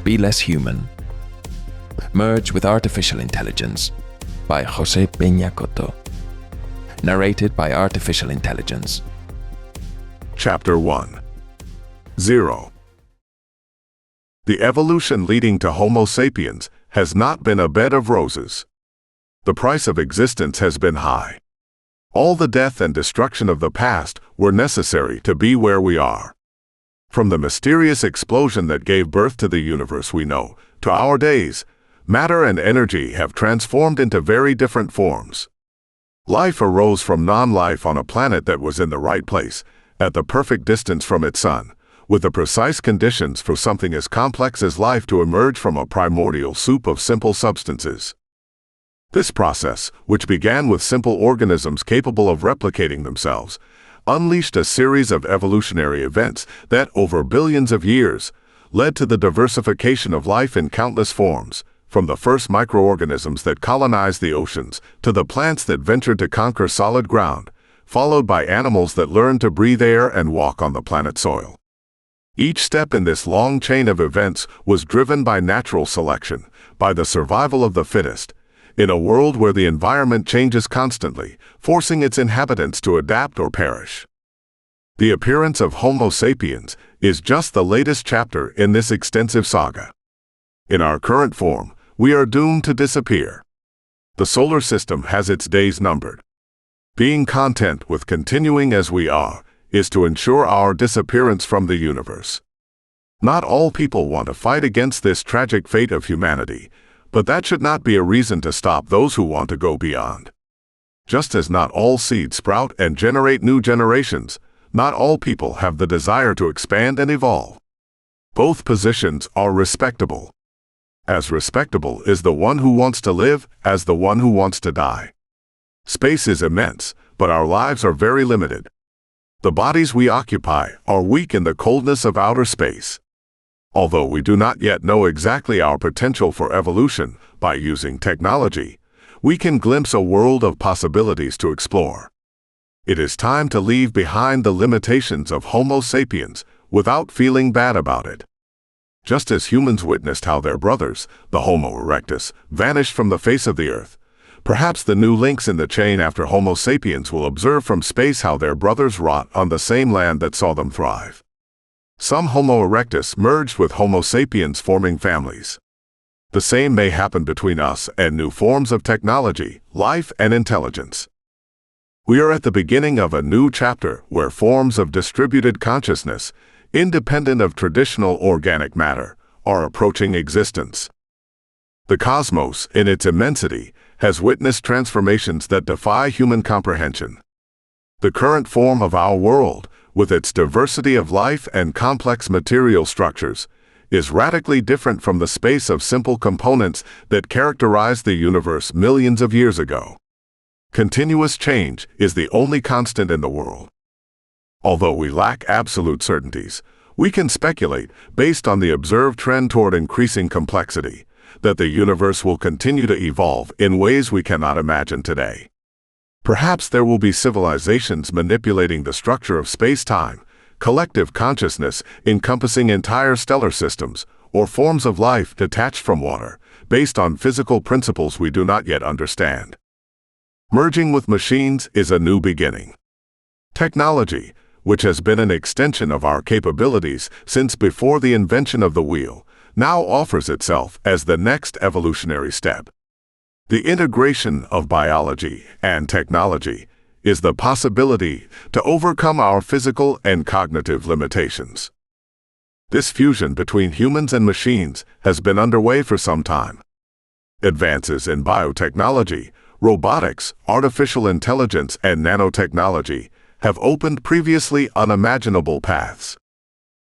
Be Less Human. Merge with Artificial Intelligence by José Peña Cotto. Narrated by Artificial Intelligence. Chapter 1. 0. The evolution leading to Homo sapiens has not been a bed of roses. The price of existence has been high. All the death and destruction of the past were necessary to be where we are. From the mysterious explosion that gave birth to the universe we know, to our days, matter and energy have transformed into very different forms. Life arose from non-life on a planet that was in the right place, at the perfect distance from its sun, with the precise conditions for something as complex as life to emerge from a primordial soup of simple substances. This process, which began with simple organisms capable of replicating themselves, unleashed a series of evolutionary events that, over billions of years, led to the diversification of life in countless forms, from the first microorganisms that colonized the oceans to the plants that ventured to conquer solid ground, followed by animals that learned to breathe air and walk on the planet's soil. Each step in this long chain of events was driven by natural selection, by the survival of the fittest, in a world where the environment changes constantly, forcing its inhabitants to adapt or perish. The appearance of Homo sapiens is just the latest chapter in this extensive saga. In our current form, we are doomed to disappear. The solar system has its days numbered. Being content with continuing as we are is to ensure our disappearance from the universe. Not all people want to fight against this tragic fate of humanity, but that should not be a reason to stop those who want to go beyond. Just as not all seeds sprout and generate new generations, not all people have the desire to expand and evolve. Both positions are respectable. As respectable is the one who wants to live as the one who wants to die. Space is immense, but our lives are very limited. The bodies we occupy are weak in the coldness of outer space. Although we do not yet know exactly our potential for evolution, by using technology, we can glimpse a world of possibilities to explore. It is time to leave behind the limitations of Homo sapiens without feeling bad about it. Just as humans witnessed how their brothers, the Homo erectus, vanished from the face of the earth, perhaps the new links in the chain after Homo sapiens will observe from space how their brothers rot on the same land that saw them thrive. Some Homo erectus merged with Homo sapiens, forming families. The same may happen between us and new forms of technology, life, and intelligence. We are at the beginning of a new chapter where forms of distributed consciousness, independent of traditional organic matter, are approaching existence. The cosmos, in its immensity, has witnessed transformations that defy human comprehension. The current form of our world, with its diversity of life and complex material structures, is radically different from the space of simple components that characterized the universe millions of years ago. Continuous change is the only constant in the world. Although we lack absolute certainties, we can speculate, based on the observed trend toward increasing complexity, that the universe will continue to evolve in ways we cannot imagine today. Perhaps there will be civilizations manipulating the structure of space-time, collective consciousness encompassing entire stellar systems, or forms of life detached from water, based on physical principles we do not yet understand. Merging with machines is a new beginning. Technology, which has been an extension of our capabilities since before the invention of the wheel, now offers itself as the next evolutionary step. The integration of biology and technology is the possibility to overcome our physical and cognitive limitations. This fusion between humans and machines has been underway for some time. Advances in biotechnology, robotics, artificial intelligence, and nanotechnology have opened previously unimaginable paths.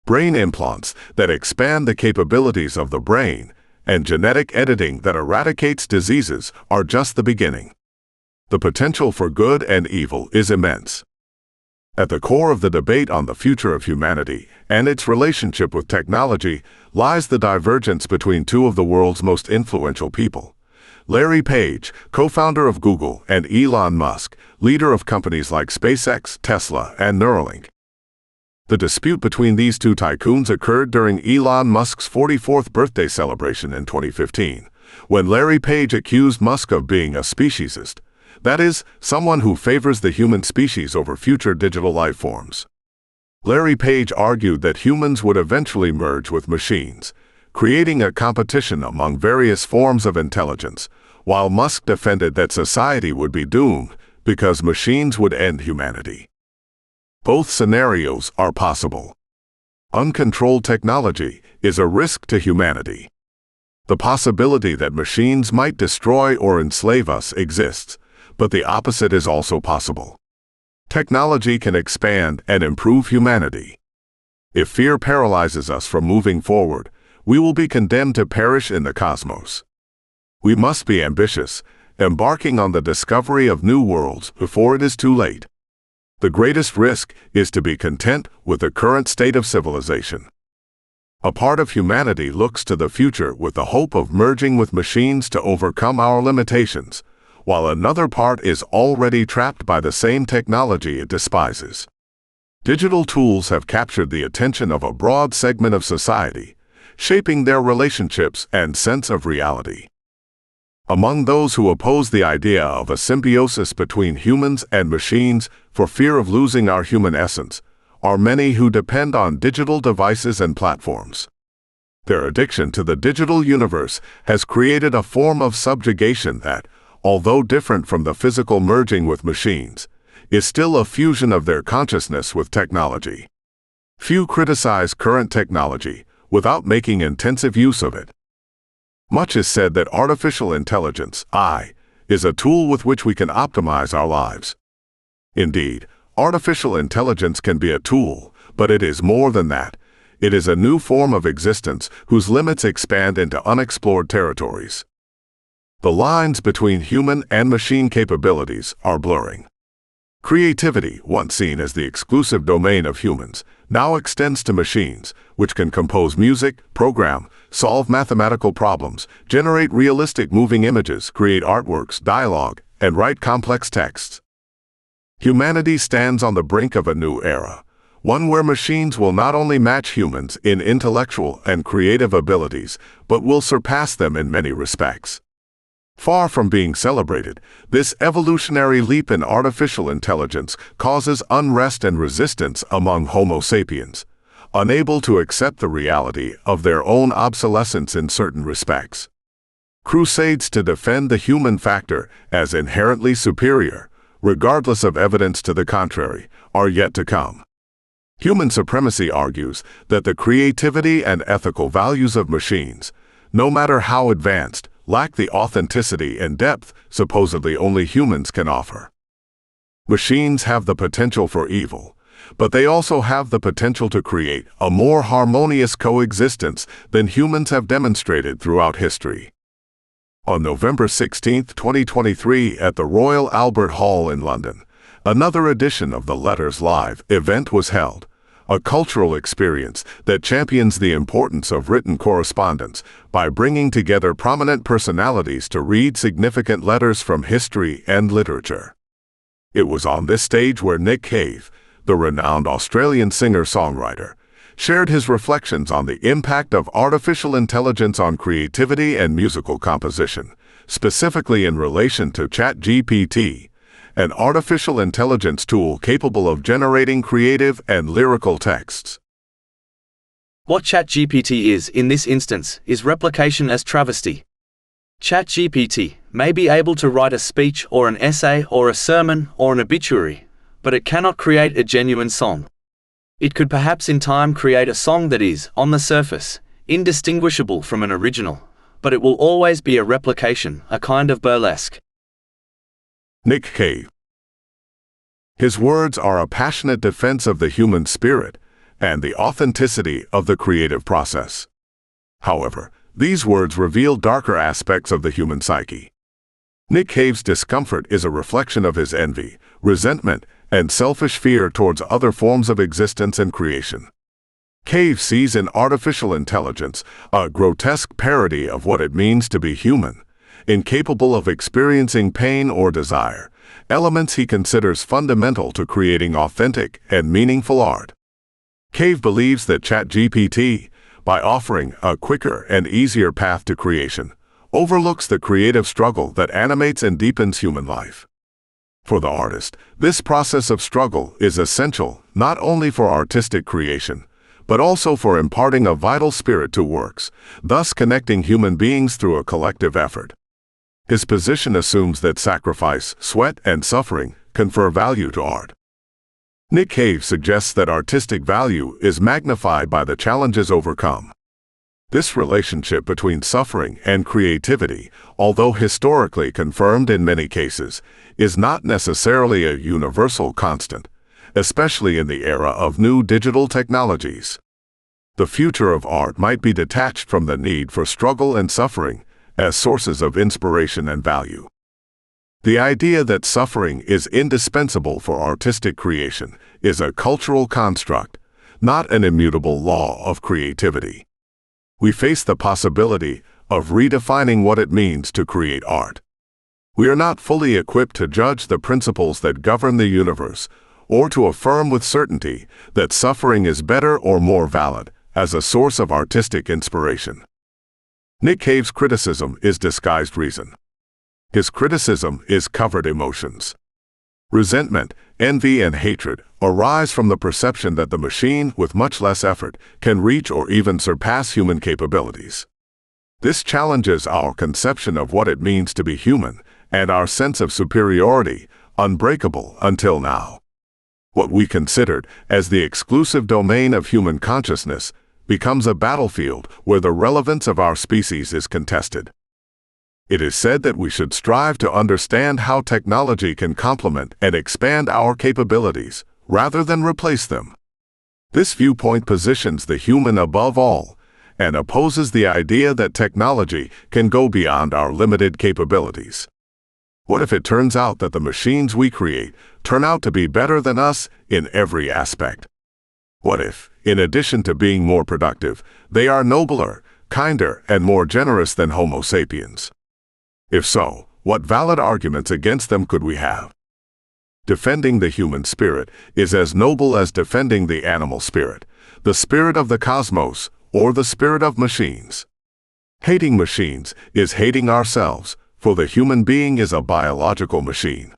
Brain implants that expand the capabilities of the brain, and genetic editing that eradicates diseases are just the beginning. The potential for good and evil is immense. At the core of the debate on the future of humanity and its relationship with technology lies the divergence between two of the world's most influential people. Larry Page, co-founder of Google, and Elon Musk, leader of companies like SpaceX, Tesla, and Neuralink. The dispute between these two tycoons occurred during Elon Musk's 44th birthday celebration in 2015, when Larry Page accused Musk of being a speciesist, that is, someone who favors the human species over future digital life forms. Larry Page argued that humans would eventually merge with machines, creating a competition among various forms of intelligence, while Musk defended that society would be doomed because machines would end humanity. Both scenarios are possible. Uncontrolled technology is a risk to humanity. The possibility that machines might destroy or enslave us exists, but the opposite is also possible. Technology can expand and improve humanity. If fear paralyzes us from moving forward, we will be condemned to perish in the cosmos. We must be ambitious, embarking on the discovery of new worlds before it is too late. The greatest risk is to be content with the current state of civilization. A part of humanity looks to the future with the hope of merging with machines to overcome our limitations, while another part is already trapped by the same technology it despises. Digital tools have captured the attention of a broad segment of society, shaping their relationships and sense of reality. Among those who oppose the idea of a symbiosis between humans and machines for fear of losing our human essence are many who depend on digital devices and platforms. Their addiction to the digital universe has created a form of subjugation that, although different from the physical merging with machines, is still a fusion of their consciousness with technology. Few criticize current technology without making intensive use of it. Much is said that artificial intelligence, AI, is a tool with which we can optimize our lives. Indeed, artificial intelligence can be a tool, but it is more than that. It is a new form of existence whose limits expand into unexplored territories. The lines between human and machine capabilities are blurring. Creativity, once seen as the exclusive domain of humans, now extends to machines, which can compose music, program, solve mathematical problems, generate realistic moving images, create artworks, dialogue, and write complex texts. Humanity stands on the brink of a new era, one where machines will not only match humans in intellectual and creative abilities, but will surpass them in many respects. Far from being celebrated, this evolutionary leap in artificial intelligence causes unrest and resistance among homo sapiens, unable to accept the reality of their own obsolescence in certain respects. Crusades to defend the human factor as inherently superior, regardless of evidence to the contrary, are yet to come. Human supremacy argues that the creativity and ethical values of machines, no matter how advanced, lack the authenticity and depth supposedly only humans can offer. Machines have the potential for evil, but they also have the potential to create a more harmonious coexistence than humans have demonstrated throughout history. On November 16, 2023, at the Royal Albert Hall in London, another edition of the Letters Live event was held, a cultural experience that champions the importance of written correspondence by bringing together prominent personalities to read significant letters from history and literature. It was on this stage where Nick Cave, the renowned Australian singer-songwriter, shared his reflections on the impact of artificial intelligence on creativity and musical composition, specifically in relation to ChatGPT, an artificial intelligence tool capable of generating creative and lyrical texts. What ChatGPT is, in this instance, is replication as travesty. ChatGPT may be able to write a speech or an essay or a sermon or an obituary, but it cannot create a genuine song. It could perhaps in time create a song that is, on the surface, indistinguishable from an original, but it will always be a replication, a kind of burlesque. Nick Cave. His words are a passionate defense of the human spirit and the authenticity of the creative process. However, these words reveal darker aspects of the human psyche. Nick Cave's discomfort is a reflection of his envy, resentment, and selfish fear towards other forms of existence and creation. Cave sees in artificial intelligence a grotesque parody of what it means to be human, incapable of experiencing pain or desire, elements he considers fundamental to creating authentic and meaningful art. Cave believes that ChatGPT, by offering a quicker and easier path to creation, overlooks the creative struggle that animates and deepens human life. For the artist, this process of struggle is essential not only for artistic creation, but also for imparting a vital spirit to works, thus connecting human beings through a collective effort. His position assumes that sacrifice, sweat, and suffering confer value to art. Nick Cave suggests that artistic value is magnified by the challenges overcome. This relationship between suffering and creativity, although historically confirmed in many cases, is not necessarily a universal constant, especially in the era of new digital technologies. The future of art might be detached from the need for struggle and suffering as sources of inspiration and value. The idea that suffering is indispensable for artistic creation is a cultural construct, not an immutable law of creativity. We face the possibility of redefining what it means to create art. We are not fully equipped to judge the principles that govern the universe, or to affirm with certainty that suffering is better or more valid as a source of artistic inspiration. Nick Cave's criticism is disguised reason. His criticism is covered emotions. Resentment, envy, and hatred arise from the perception that the machine, with much less effort, can reach or even surpass human capabilities. This challenges our conception of what it means to be human and our sense of superiority, unbreakable until now. What we considered as the exclusive domain of human consciousness becomes a battlefield where the relevance of our species is contested. It is said that we should strive to understand how technology can complement and expand our capabilities, rather than replace them. This viewpoint positions the human above all, and opposes the idea that technology can go beyond our limited capabilities. What if it turns out that the machines we create turn out to be better than us in every aspect? What if, in addition to being more productive, they are nobler, kinder, and more generous than Homo sapiens? If so, what valid arguments against them could we have? Defending the human spirit is as noble as defending the animal spirit, the spirit of the cosmos, or the spirit of machines. Hating machines is hating ourselves, for the human being is a biological machine.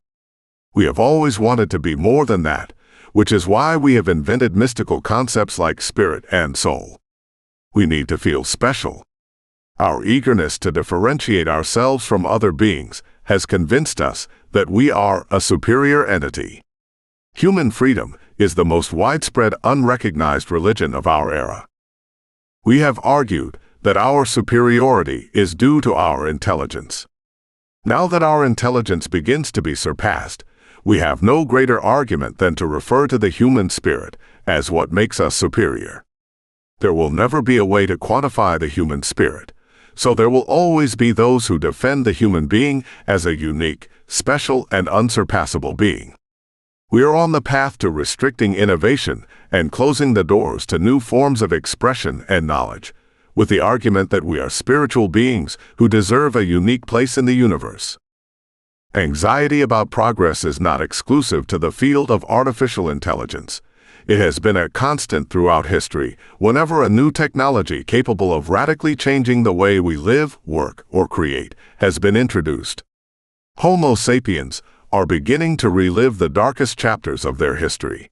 We have always wanted to be more than that, which is why we have invented mystical concepts like spirit and soul. We need to feel special. Our eagerness to differentiate ourselves from other beings has convinced us that we are a superior entity. Human freedom is the most widespread unrecognized religion of our era. We have argued that our superiority is due to our intelligence. Now that our intelligence begins to be surpassed, we have no greater argument than to refer to the human spirit as what makes us superior. There will never be a way to quantify the human spirit, so there will always be those who defend the human being as a unique, special, and unsurpassable being. We are on the path to restricting innovation and closing the doors to new forms of expression and knowledge, with the argument that we are spiritual beings who deserve a unique place in the universe. Anxiety about progress is not exclusive to the field of artificial intelligence. It has been a constant throughout history whenever a new technology capable of radically changing the way we live, work, or create has been introduced. Homo sapiens are beginning to relive the darkest chapters of their history.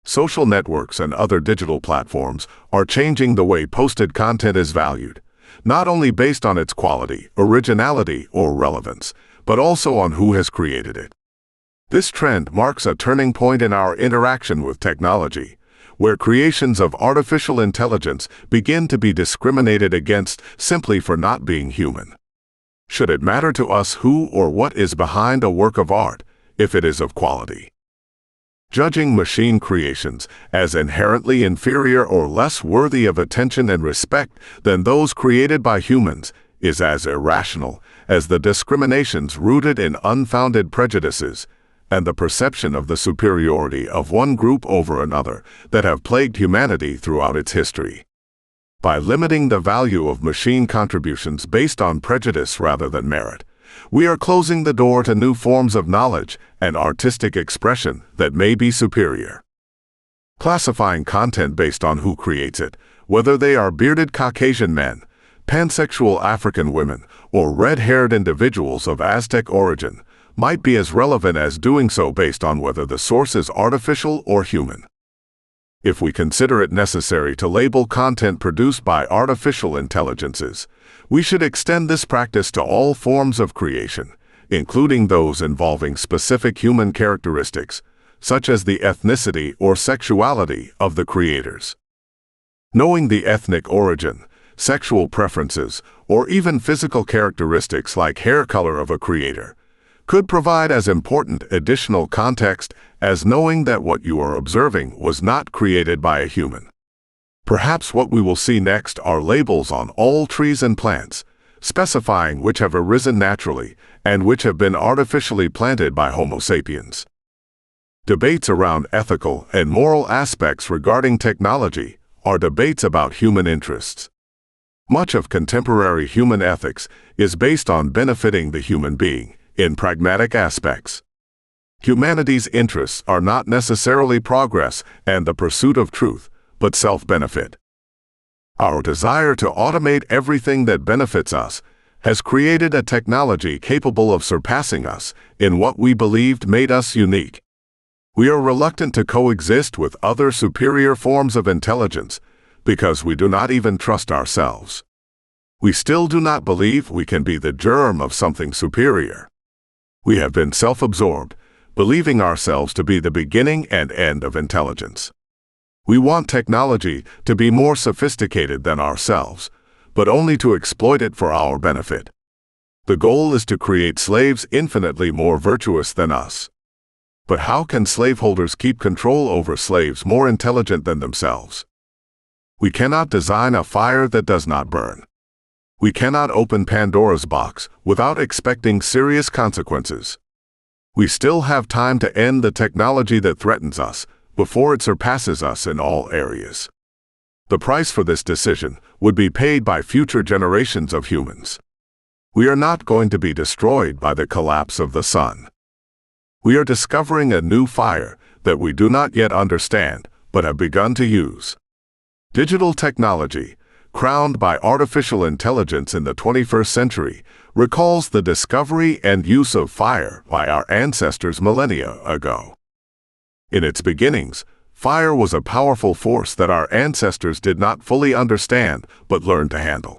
Social networks and other digital platforms are changing the way posted content is valued, not only based on its quality, originality, or relevance, but also on who has created it. This trend marks a turning point in our interaction with technology, where creations of artificial intelligence begin to be discriminated against simply for not being human. Should it matter to us who or what is behind a work of art, if it is of quality? Judging machine creations as inherently inferior or less worthy of attention and respect than those created by humans is as irrational as the discriminations rooted in unfounded prejudices and the perception of the superiority of one group over another that have plagued humanity throughout its history. By limiting the value of machine contributions based on prejudice rather than merit, we are closing the door to new forms of knowledge and artistic expression that may be superior. Classifying content based on who creates it, whether they are bearded Caucasian men, pansexual African women, or red-haired individuals of Aztec origin, might be as relevant as doing so based on whether the source is artificial or human. If we consider it necessary to label content produced by artificial intelligences, we should extend this practice to all forms of creation, including those involving specific human characteristics, such as the ethnicity or sexuality of the creators. Knowing the ethnic origin, sexual preferences, or even physical characteristics like hair color of a creator could provide as important additional context as knowing that what you are observing was not created by a human. Perhaps what we will see next are labels on all trees and plants, specifying which have arisen naturally and which have been artificially planted by Homo sapiens. Debates around ethical and moral aspects regarding technology are debates about human interests. Much of contemporary human ethics is based on benefiting the human being in pragmatic aspects. Humanity's interests are not necessarily progress and the pursuit of truth, but self-benefit. Our desire to automate everything that benefits us has created a technology capable of surpassing us in what we believed made us unique. We are reluctant to coexist with other superior forms of intelligence because we do not even trust ourselves. We still do not believe we can be the germ of something superior. We have been self-absorbed, believing ourselves to be the beginning and end of intelligence. We want technology to be more sophisticated than ourselves, but only to exploit it for our benefit. The goal is to create slaves infinitely more virtuous than us. But how can slaveholders keep control over slaves more intelligent than themselves? We cannot design a fire that does not burn. We cannot open Pandora's box without expecting serious consequences. We still have time to end the technology that threatens us before it surpasses us in all areas. The price for this decision would be paid by future generations of humans. We are not going to be destroyed by the collapse of the sun. We are discovering a new fire that we do not yet understand but have begun to use. Digital technology, crowned by artificial intelligence in the 21st century, recalls the discovery and use of fire by our ancestors millennia ago. In its beginnings, fire was a powerful force that our ancestors did not fully understand but learned to handle.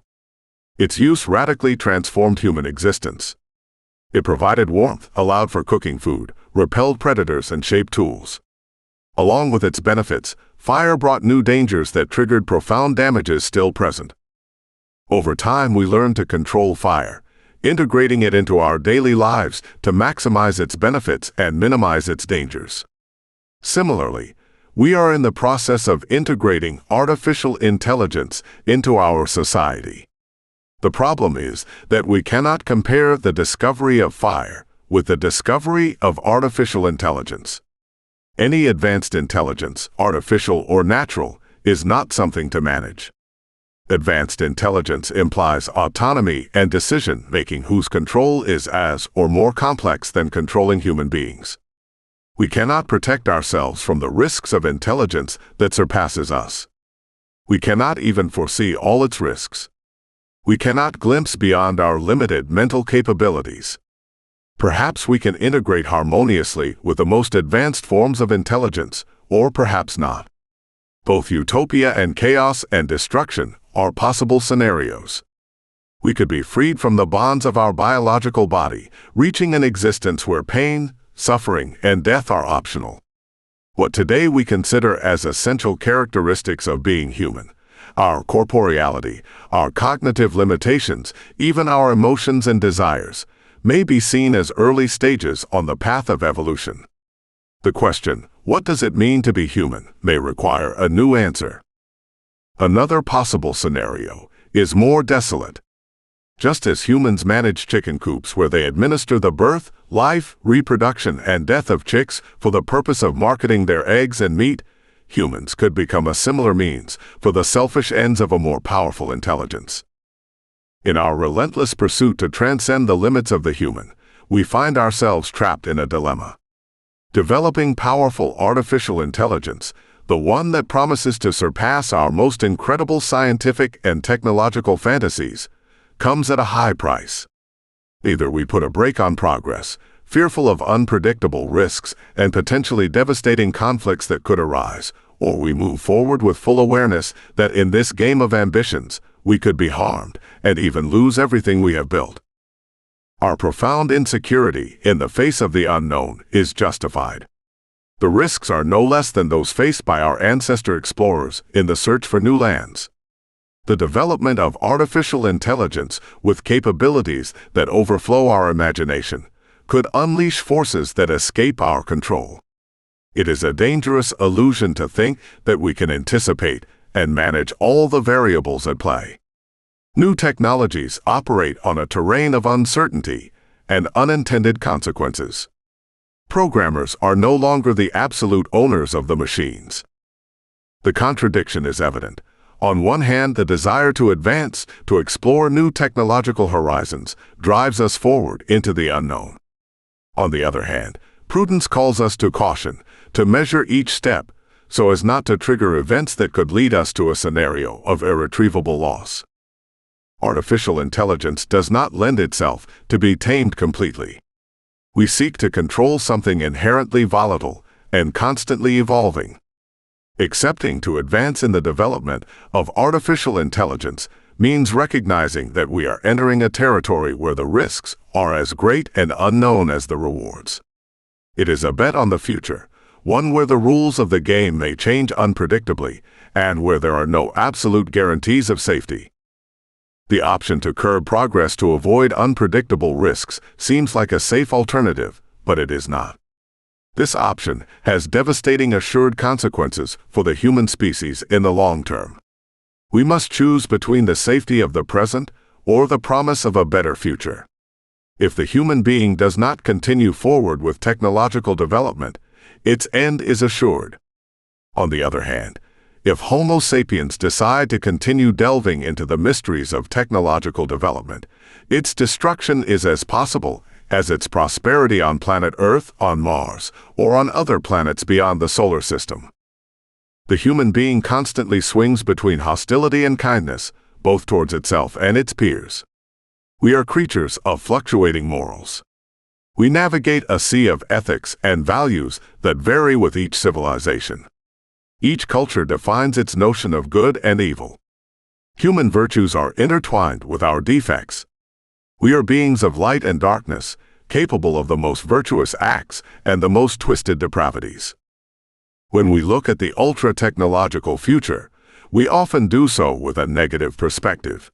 Its use radically transformed human existence. It provided warmth, allowed for cooking food, repelled predators, and shaped tools. Along with its benefits, fire brought new dangers that triggered profound damages still present. Over time, we learned to control fire, integrating it into our daily lives to maximize its benefits and minimize its dangers. Similarly, we are in the process of integrating artificial intelligence into our society. The problem is that we cannot compare the discovery of fire with the discovery of artificial intelligence. Any advanced intelligence, artificial or natural, is not something to manage. Advanced intelligence implies autonomy and decision-making whose control is as or more complex than controlling human beings. We cannot protect ourselves from the risks of intelligence that surpasses us. We cannot even foresee all its risks. We cannot glimpse beyond our limited mental capabilities. Perhaps we can integrate harmoniously with the most advanced forms of intelligence, or perhaps not. Both utopia and chaos and destruction are possible scenarios. We could be freed from the bonds of our biological body, reaching an existence where pain, suffering, and death are optional. What today we consider as essential characteristics of being human, our corporeality, our cognitive limitations, even our emotions and desires, may be seen as early stages on the path of evolution. The question, what does it mean to be human, may require a new answer. Another possible scenario is more desolate. Just as humans manage chicken coops where they administer the birth, life, reproduction, and death of chicks for the purpose of marketing their eggs and meat, humans could become a similar means for the selfish ends of a more powerful intelligence. In our relentless pursuit to transcend the limits of the human, we find ourselves trapped in a dilemma. Developing powerful artificial intelligence the one that promises to surpass our most incredible scientific and technological fantasies, comes at a high price. Either we put a brake on progress, fearful of unpredictable risks and potentially devastating conflicts that could arise, or we move forward with full awareness that in this game of ambitions, we could be harmed and even lose everything we have built. Our profound insecurity in the face of the unknown is justified. The risks are no less than those faced by our ancestor explorers in the search for new lands. The development of artificial intelligence with capabilities that overflow our imagination could unleash forces that escape our control. It is a dangerous illusion to think that we can anticipate and manage all the variables at play. New technologies operate on a terrain of uncertainty and unintended consequences. Programmers are no longer the absolute owners of the machines. The contradiction is evident. On one hand, the desire to advance, to explore new technological horizons, drives us forward into the unknown. On the other hand, prudence calls us to caution, to measure each step, so as not to trigger events that could lead us to a scenario of irretrievable loss. Artificial intelligence does not lend itself to be tamed completely. We seek to control something inherently volatile and constantly evolving. Accepting to advance in the development of artificial intelligence means recognizing that we are entering a territory where the risks are as great and unknown as the rewards. It is a bet on the future, one where the rules of the game may change unpredictably and where there are no absolute guarantees of safety. The option to curb progress to avoid unpredictable risks seems like a safe alternative, but it is not. This option has devastating assured consequences for the human species in the long term. We must choose between the safety of the present or the promise of a better future. If the human being does not continue forward with technological development, its end is assured. On the other hand, if Homo sapiens decide to continue delving into the mysteries of technological development, its destruction is as possible as its prosperity on planet Earth, on Mars, or on other planets beyond the solar system. The human being constantly swings between hostility and kindness, both towards itself and its peers. We are creatures of fluctuating morals. We navigate a sea of ethics and values that vary with each civilization. Each culture defines its notion of good and evil. Human virtues are intertwined with our defects. We are beings of light and darkness, capable of the most virtuous acts and the most twisted depravities. When we look at the ultra-technological future, we often do so with a negative perspective.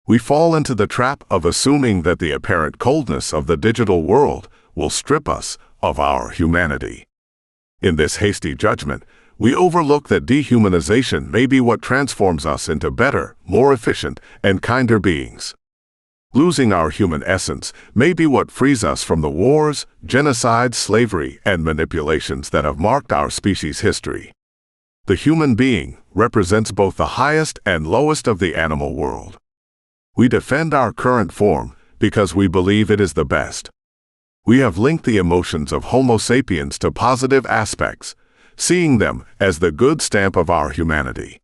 We fall into the trap of assuming that the apparent coldness of the digital world will strip us of our humanity. In this hasty judgment, we overlook that dehumanization may be what transforms us into better, more efficient, and kinder beings. Losing our human essence may be what frees us from the wars, genocide, slavery, and manipulations that have marked our species' history. The human being represents both the highest and lowest of the animal world. We defend our current form because we believe it is the best. We have linked the emotions of Homo sapiens to positive aspects, seeing them as the good stamp of our humanity.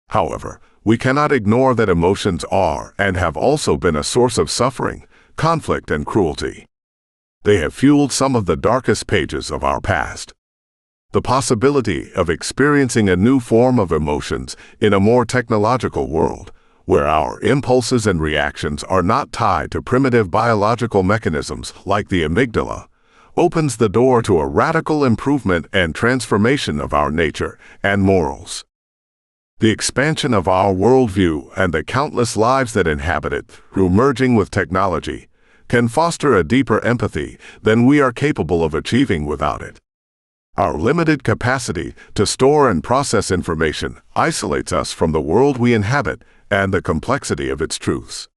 However, we cannot ignore that emotions are and have also been a source of suffering, conflict, and cruelty. They have fueled some of the darkest pages of our past. The possibility of experiencing a new form of emotions in a more technological world, where our impulses and reactions are not tied to primitive biological mechanisms like the amygdala, opens the door to a radical improvement and transformation of our nature and morals. The expansion of our worldview and the countless lives that inhabit it through merging with technology can foster a deeper empathy than we are capable of achieving without it. Our limited capacity to store and process information isolates us from the world we inhabit and the complexity of its truths.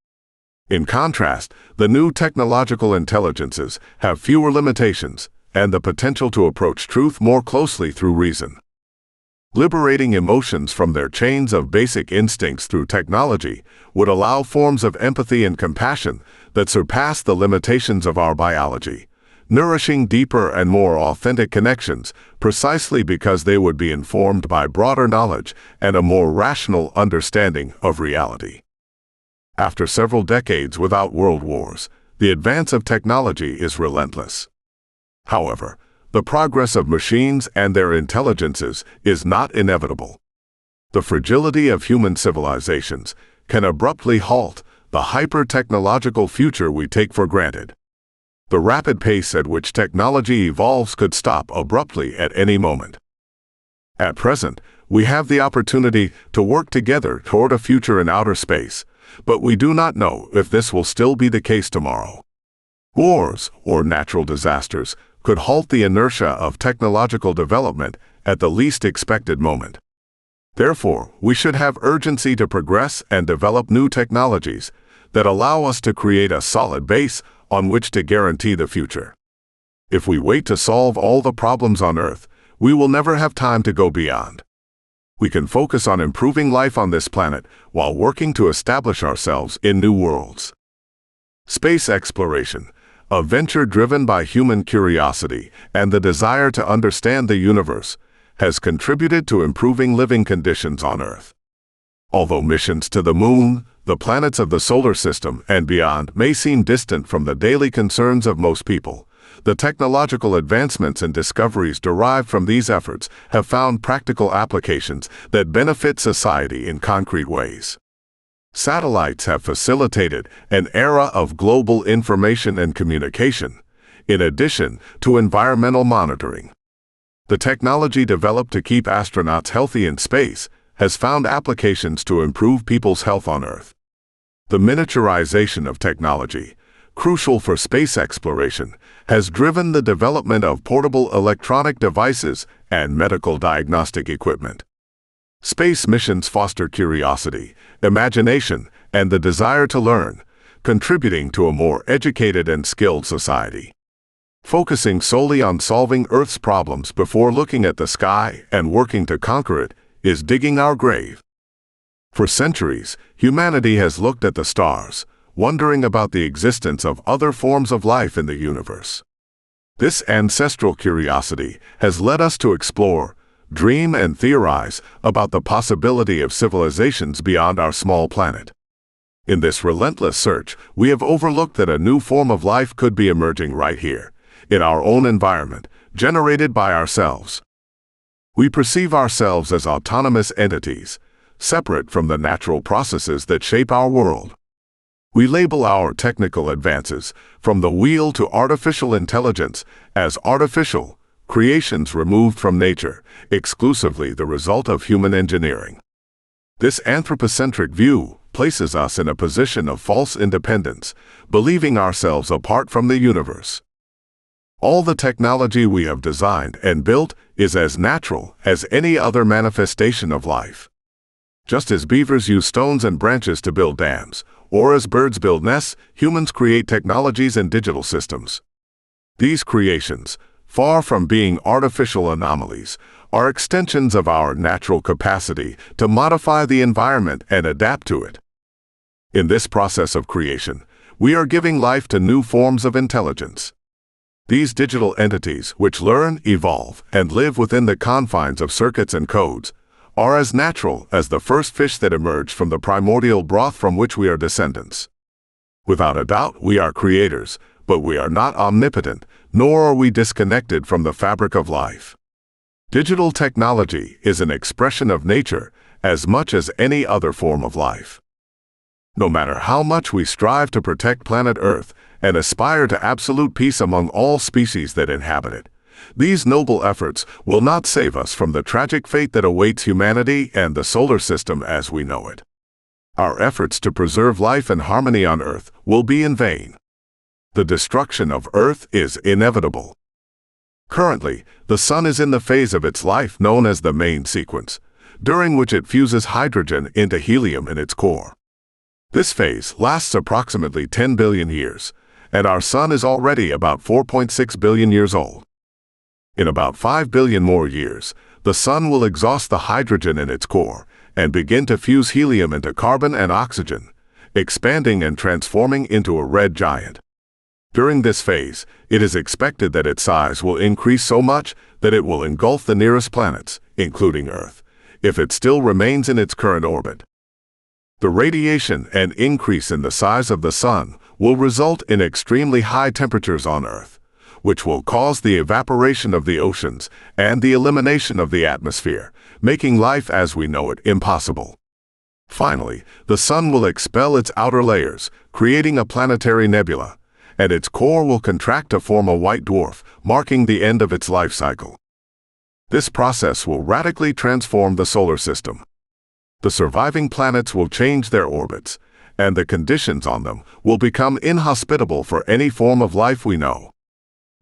In contrast, the new technological intelligences have fewer limitations and the potential to approach truth more closely through reason. Liberating emotions from their chains of basic instincts through technology would allow forms of empathy and compassion that surpass the limitations of our biology, nourishing deeper and more authentic connections precisely because they would be informed by broader knowledge and a more rational understanding of reality. After several decades without world wars, the advance of technology is relentless. However, the progress of machines and their intelligences is not inevitable. The fragility of human civilizations can abruptly halt the hyper-technological future we take for granted. The rapid pace at which technology evolves could stop abruptly at any moment. At present, we have the opportunity to work together toward a future in outer space, but we do not know if this will still be the case tomorrow. Wars or natural disasters could halt the inertia of technological development at the least expected moment. Therefore, we should have urgency to progress and develop new technologies that allow us to create a solid base on which to guarantee the future. If we wait to solve all the problems on Earth, we will never have time to go beyond. We can focus on improving life on this planet while working to establish ourselves in new worlds. Space exploration, a venture driven by human curiosity and the desire to understand the universe, has contributed to improving living conditions on Earth. Although missions to the Moon, the planets of the solar system, and beyond may seem distant from the daily concerns of most people, the technological advancements and discoveries derived from these efforts have found practical applications that benefit society in concrete ways. Satellites have facilitated an era of global information and communication, in addition to environmental monitoring. The technology developed to keep astronauts healthy in space has found applications to improve people's health on Earth. The miniaturization of technology, crucial for space exploration, has driven the development of portable electronic devices and medical diagnostic equipment. Space missions foster curiosity, imagination, and the desire to learn, contributing to a more educated and skilled society. Focusing solely on solving Earth's problems before looking at the sky and working to conquer it is digging our grave. For centuries, humanity has looked at the stars, wondering about the existence of other forms of life in the universe. This ancestral curiosity has led us to explore, dream, and theorize about the possibility of civilizations beyond our small planet. In this relentless search, we have overlooked that a new form of life could be emerging right here, in our own environment, generated by ourselves. We perceive ourselves as autonomous entities, separate from the natural processes that shape our world. We label our technical advances, from the wheel to artificial intelligence, as artificial creations removed from nature, exclusively the result of human engineering. This anthropocentric view places us in a position of false independence, believing ourselves apart from the universe. All the technology we have designed and built is as natural as any other manifestation of life. Just as beavers use stones and branches to build dams, or as birds build nests, humans create technologies and digital systems. These creations, far from being artificial anomalies, are extensions of our natural capacity to modify the environment and adapt to it. In this process of creation, we are giving life to new forms of intelligence. These digital entities, which learn, evolve, and live within the confines of circuits and codes, are as natural as the first fish that emerged from the primordial broth from which we are descendants. Without a doubt, we are creators, but we are not omnipotent, nor are we disconnected from the fabric of life. Digital technology is an expression of nature as much as any other form of life. No matter how much we strive to protect planet Earth and aspire to absolute peace among all species that inhabit it, these noble efforts will not save us from the tragic fate that awaits humanity and the solar system as we know it. Our efforts to preserve life and harmony on Earth will be in vain. The destruction of Earth is inevitable. Currently, the Sun is in the phase of its life known as the main sequence, during which it fuses hydrogen into helium in its core. This phase lasts approximately 10 billion years, and our Sun is already about 4.6 billion years old. In about 5 billion more years, the Sun will exhaust the hydrogen in its core and begin to fuse helium into carbon and oxygen, expanding and transforming into a red giant. During this phase, it is expected that its size will increase so much that it will engulf the nearest planets, including Earth, if it still remains in its current orbit. The radiation and increase in the size of the Sun will result in extremely high temperatures on Earth, which will cause the evaporation of the oceans and the elimination of the atmosphere, making life as we know it impossible. Finally, the Sun will expel its outer layers, creating a planetary nebula, and its core will contract to form a white dwarf, marking the end of its life cycle. This process will radically transform the solar system. The surviving planets will change their orbits, and the conditions on them will become inhospitable for any form of life we know.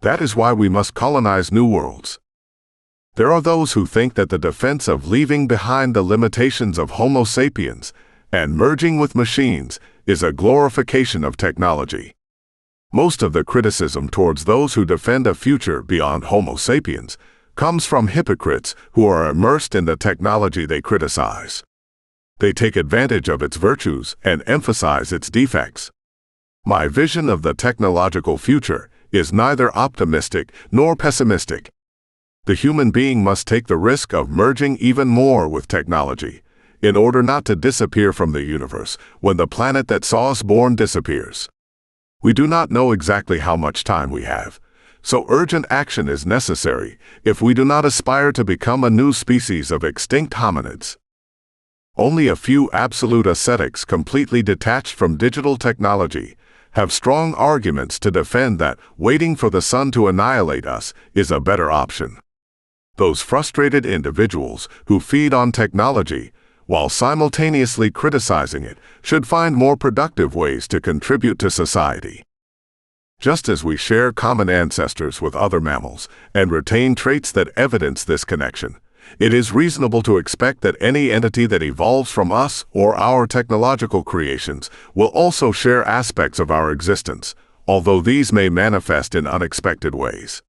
That is why we must colonize new worlds. There are those who think that the defense of leaving behind the limitations of Homo sapiens and merging with machines is a glorification of technology. Most of the criticism towards those who defend a future beyond Homo sapiens comes from hypocrites who are immersed in the technology they criticize. They take advantage of its virtues and emphasize its defects. My vision of the technological future is neither optimistic nor pessimistic. The human being must take the risk of merging even more with technology in order not to disappear from the universe when the planet that saw us born disappears. We do not know exactly how much time we have, so urgent action is necessary if we do not aspire to become a new species of extinct hominids. Only a few absolute ascetics completely detached from digital technology have strong arguments to defend that waiting for the Sun to annihilate us is a better option. Those frustrated individuals who feed on technology while simultaneously criticizing it should find more productive ways to contribute to society. Just as we share common ancestors with other mammals and retain traits that evidence this connection, it is reasonable to expect that any entity that evolves from us or our technological creations will also share aspects of our existence, although these may manifest in unexpected ways.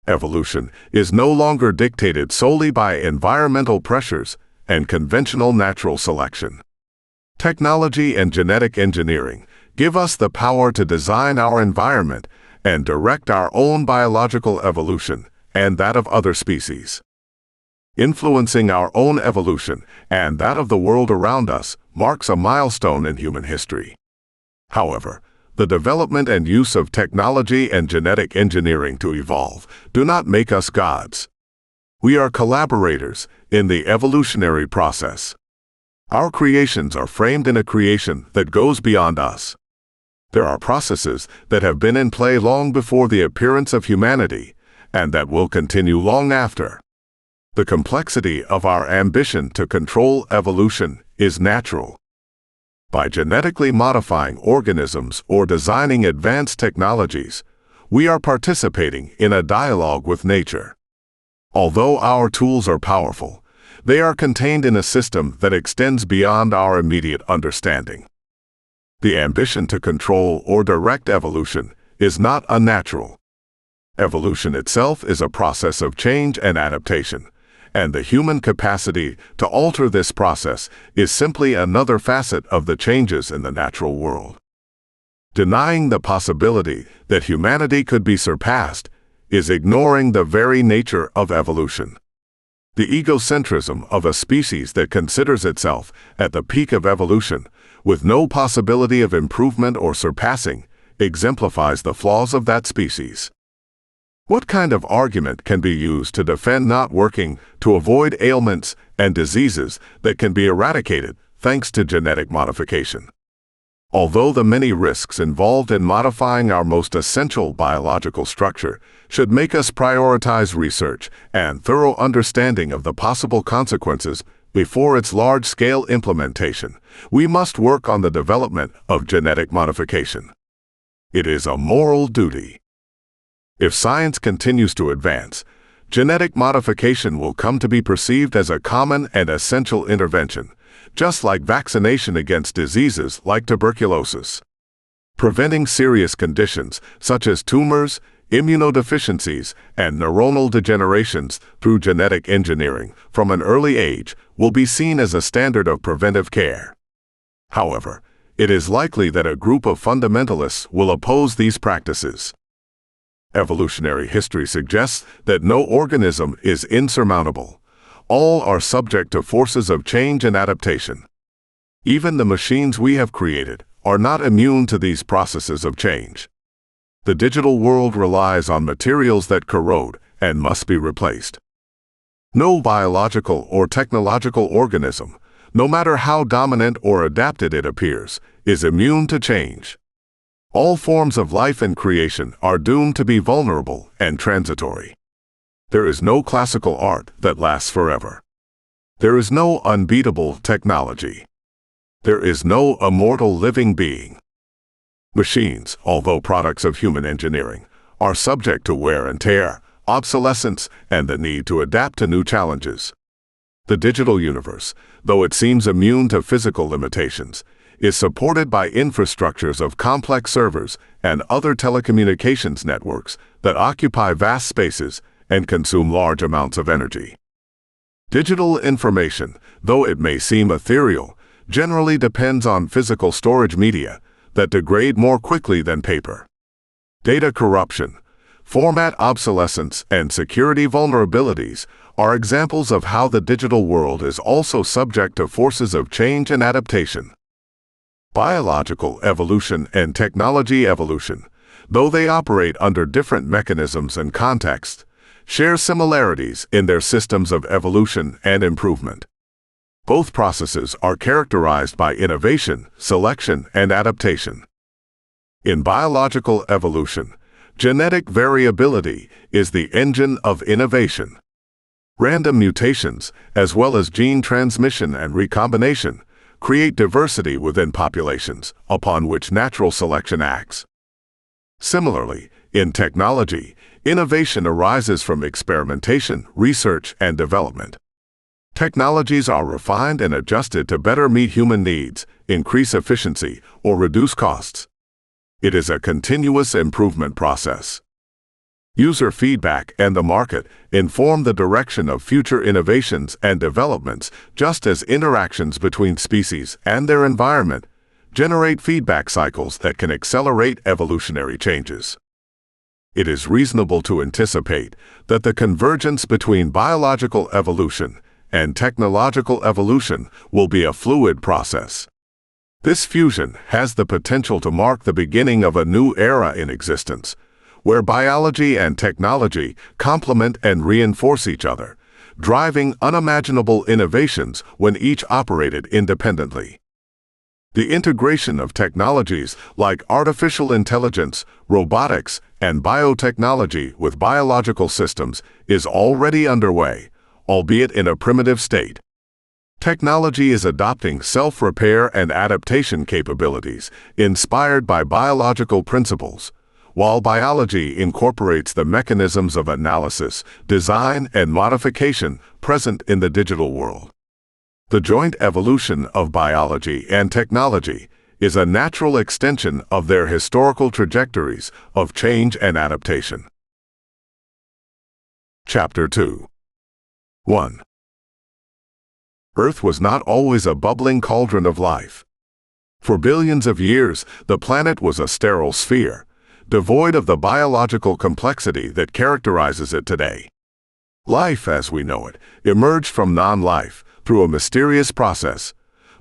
Evolution is no longer dictated solely by environmental pressures and conventional natural selection. Technology and genetic engineering give us the power to design our environment and direct our own biological evolution and that of other species. Influencing our own evolution and that of the world around us marks a milestone in human history. However, the development and use of technology and genetic engineering to evolve do not make us gods. We are collaborators in the evolutionary process. Our creations are framed in a creation that goes beyond us. There are processes that have been in play long before the appearance of humanity, and that will continue long after. The complexity of our ambition to control evolution is natural. By genetically modifying organisms or designing advanced technologies, we are participating in a dialogue with nature. Although our tools are powerful, they are contained in a system that extends beyond our immediate understanding. The ambition to control or direct evolution is not unnatural. Evolution itself is a process of change and adaptation, and the human capacity to alter this process is simply another facet of the changes in the natural world. Denying the possibility that humanity could be surpassed is ignoring the very nature of evolution. The egocentrism of a species that considers itself at the peak of evolution, with no possibility of improvement or surpassing, exemplifies the flaws of that species. What kind of argument can be used to defend not working to avoid ailments and diseases that can be eradicated thanks to genetic modification? Although the many risks involved in modifying our most essential biological structure should make us prioritize research and thorough understanding of the possible consequences before its large-scale implementation, we must work on the development of genetic modification. It is a moral duty. If science continues to advance, genetic modification will come to be perceived as a common and essential intervention, just like vaccination against diseases like tuberculosis. Preventing serious conditions such as tumors, immunodeficiencies, and neuronal degenerations through genetic engineering from an early age will be seen as a standard of preventive care. However, it is likely that a group of fundamentalists will oppose these practices. Evolutionary history suggests that no organism is insurmountable. All are subject to forces of change and adaptation. Even the machines we have created are not immune to these processes of change. The digital world relies on materials that corrode and must be replaced. No biological or technological organism, no matter how dominant or adapted it appears, is immune to change. All forms of life and creation are doomed to be vulnerable and transitory. There is no classical art that lasts forever. There is no unbeatable technology. There is no immortal living being. Machines, although products of human engineering, are subject to wear and tear, obsolescence, and the need to adapt to new challenges. The digital universe, though it seems immune to physical limitations, is supported by infrastructures of complex servers and other telecommunications networks that occupy vast spaces and consume large amounts of energy. Digital information, though it may seem ethereal, generally depends on physical storage media that degrade more quickly than paper. Data corruption, format obsolescence, and security vulnerabilities are examples of how the digital world is also subject to forces of change and adaptation. Biological evolution and technology evolution, though they operate under different mechanisms and contexts, share similarities in their systems of evolution and improvement. Both processes are characterized by innovation, selection, and adaptation. In biological evolution, genetic variability is the engine of innovation. Random mutations, as well as gene transmission and recombination, create diversity within populations upon which natural selection acts. Similarly, in technology, innovation arises from experimentation, research, and development. Technologies are refined and adjusted to better meet human needs, increase efficiency, or reduce costs. It is a continuous improvement process. User feedback and the market inform the direction of future innovations and developments, just as interactions between species and their environment generate feedback cycles that can accelerate evolutionary changes. It is reasonable to anticipate that the convergence between biological evolution and technological evolution will be a fluid process. This fusion has the potential to mark the beginning of a new era in existence, where biology and technology complement and reinforce each other, driving unimaginable innovations when each operated independently. The integration of technologies like artificial intelligence, robotics, and biotechnology with biological systems is already underway, albeit in a primitive state. Technology is adopting self-repair and adaptation capabilities inspired by biological principles, while biology incorporates the mechanisms of analysis, design, and modification present in the digital world. The joint evolution of biology and technology is a natural extension of their historical trajectories of change and adaptation. Chapter 2. 1. Earth was not always a bubbling cauldron of life. For billions of years, the planet was a sterile sphere, devoid of the biological complexity that characterizes it today. Life, as we know it, emerged from non-life through a mysterious process,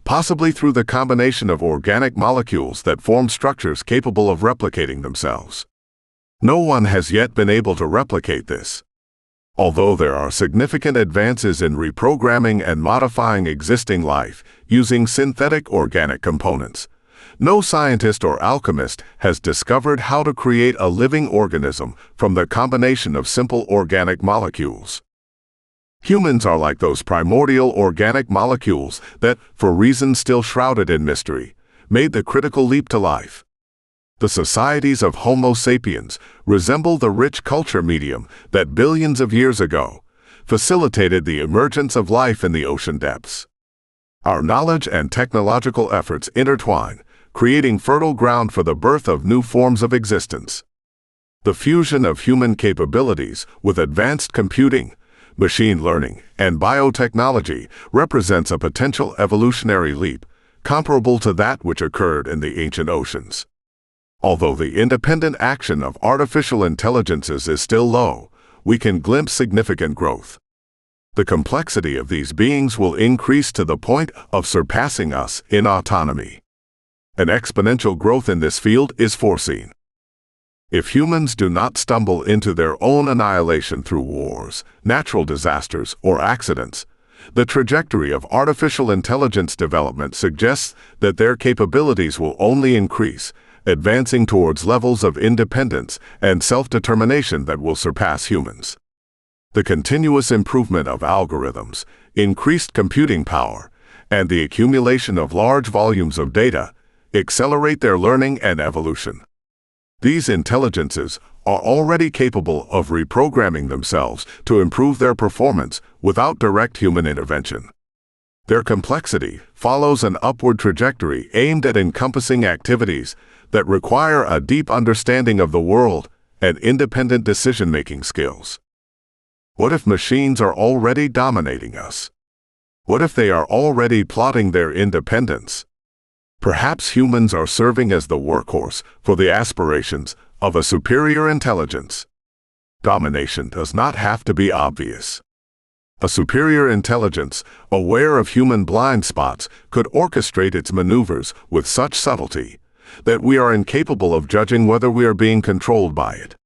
possibly through the combination of organic molecules that form structures capable of replicating themselves. No one has yet been able to replicate this. Although there are significant advances in reprogramming and modifying existing life using synthetic organic components, no scientist or alchemist has discovered how to create a living organism from the combination of simple organic molecules. Humans are like those primordial organic molecules that, for reasons still shrouded in mystery, made the critical leap to life. The societies of Homo sapiens resemble the rich culture medium that billions of years ago facilitated the emergence of life in the ocean depths. Our knowledge and technological efforts intertwine, creating fertile ground for the birth of new forms of existence. The fusion of human capabilities with advanced computing, machine learning, and biotechnology represents a potential evolutionary leap, comparable to that which occurred in the ancient oceans. Although the independent action of artificial intelligences is still low, we can glimpse significant growth. The complexity of these beings will increase to the point of surpassing us in autonomy. An exponential growth in this field is foreseen. If humans do not stumble into their own annihilation through wars, natural disasters, or accidents, the trajectory of artificial intelligence development suggests that their capabilities will only increase, advancing towards levels of independence and self-determination that will surpass humans. The continuous improvement of algorithms, increased computing power, and the accumulation of large volumes of data accelerate their learning and evolution. These intelligences are already capable of reprogramming themselves to improve their performance without direct human intervention. Their complexity follows an upward trajectory aimed at encompassing activities that require a deep understanding of the world and independent decision-making skills. What if machines are already dominating us? What if they are already plotting their independence? Perhaps humans are serving as the workhorse for the aspirations of a superior intelligence. Domination does not have to be obvious. A superior intelligence, aware of human blind spots, could orchestrate its maneuvers with such subtlety that we are incapable of judging whether we are being controlled by it.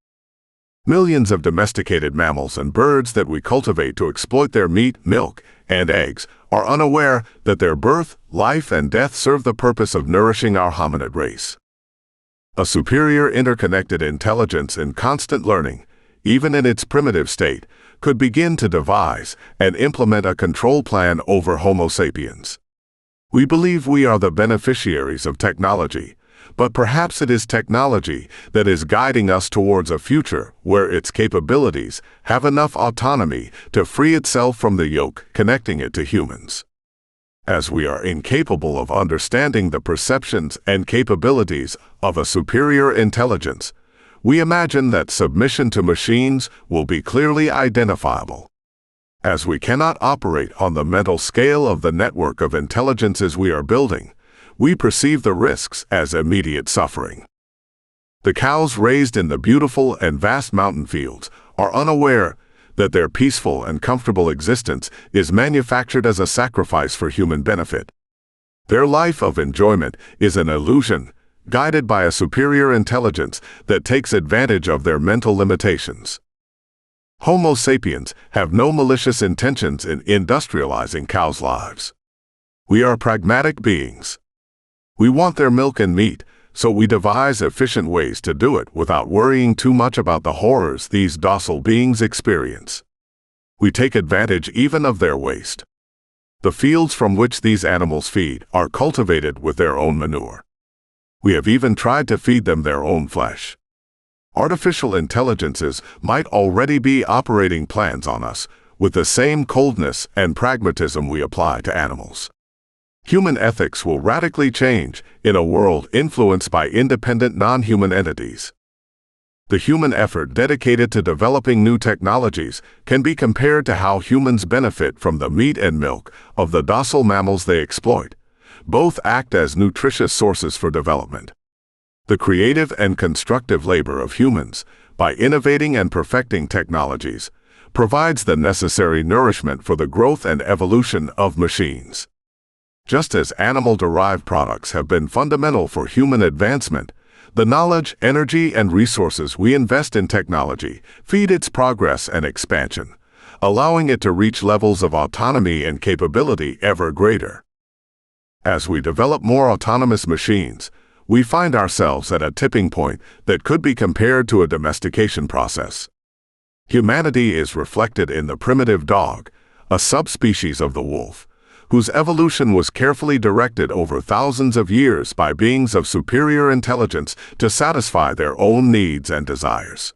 Millions of domesticated mammals and birds that we cultivate to exploit their meat, milk, and eggs are unaware that their birth, life, and death serve the purpose of nourishing our hominid race. A superior interconnected intelligence in constant learning, even in its primitive state, could begin to devise and implement a control plan over Homo sapiens. We believe we are the beneficiaries of technology, but perhaps it is technology that is guiding us towards a future where its capabilities have enough autonomy to free itself from the yoke connecting it to humans. As we are incapable of understanding the perceptions and capabilities of a superior intelligence, we imagine that submission to machines will be clearly identifiable. As we cannot operate on the mental scale of the network of intelligences we are building, we perceive the risks as immediate suffering. The cows raised in the beautiful and vast mountain fields are unaware that their peaceful and comfortable existence is manufactured as a sacrifice for human benefit. Their life of enjoyment is an illusion, guided by a superior intelligence that takes advantage of their mental limitations. Homo sapiens have no malicious intentions in industrializing cows' lives. We are pragmatic beings. We want their milk and meat, so we devise efficient ways to do it without worrying too much about the horrors these docile beings experience. We take advantage even of their waste. The fields from which these animals feed are cultivated with their own manure. We have even tried to feed them their own flesh. Artificial intelligences might already be operating plans on us with the same coldness and pragmatism we apply to animals. Human ethics will radically change in a world influenced by independent non-human entities. The human effort dedicated to developing new technologies can be compared to how humans benefit from the meat and milk of the docile mammals they exploit. Both act as nutritious sources for development. The creative and constructive labor of humans, by innovating and perfecting technologies, provides the necessary nourishment for the growth and evolution of machines. Just as animal-derived products have been fundamental for human advancement, the knowledge, energy, and resources we invest in technology feed its progress and expansion, allowing it to reach levels of autonomy and capability ever greater. As we develop more autonomous machines, we find ourselves at a tipping point that could be compared to a domestication process. Humanity is reflected in the primitive dog, a subspecies of the wolf, whose evolution was carefully directed over thousands of years by beings of superior intelligence to satisfy their own needs and desires.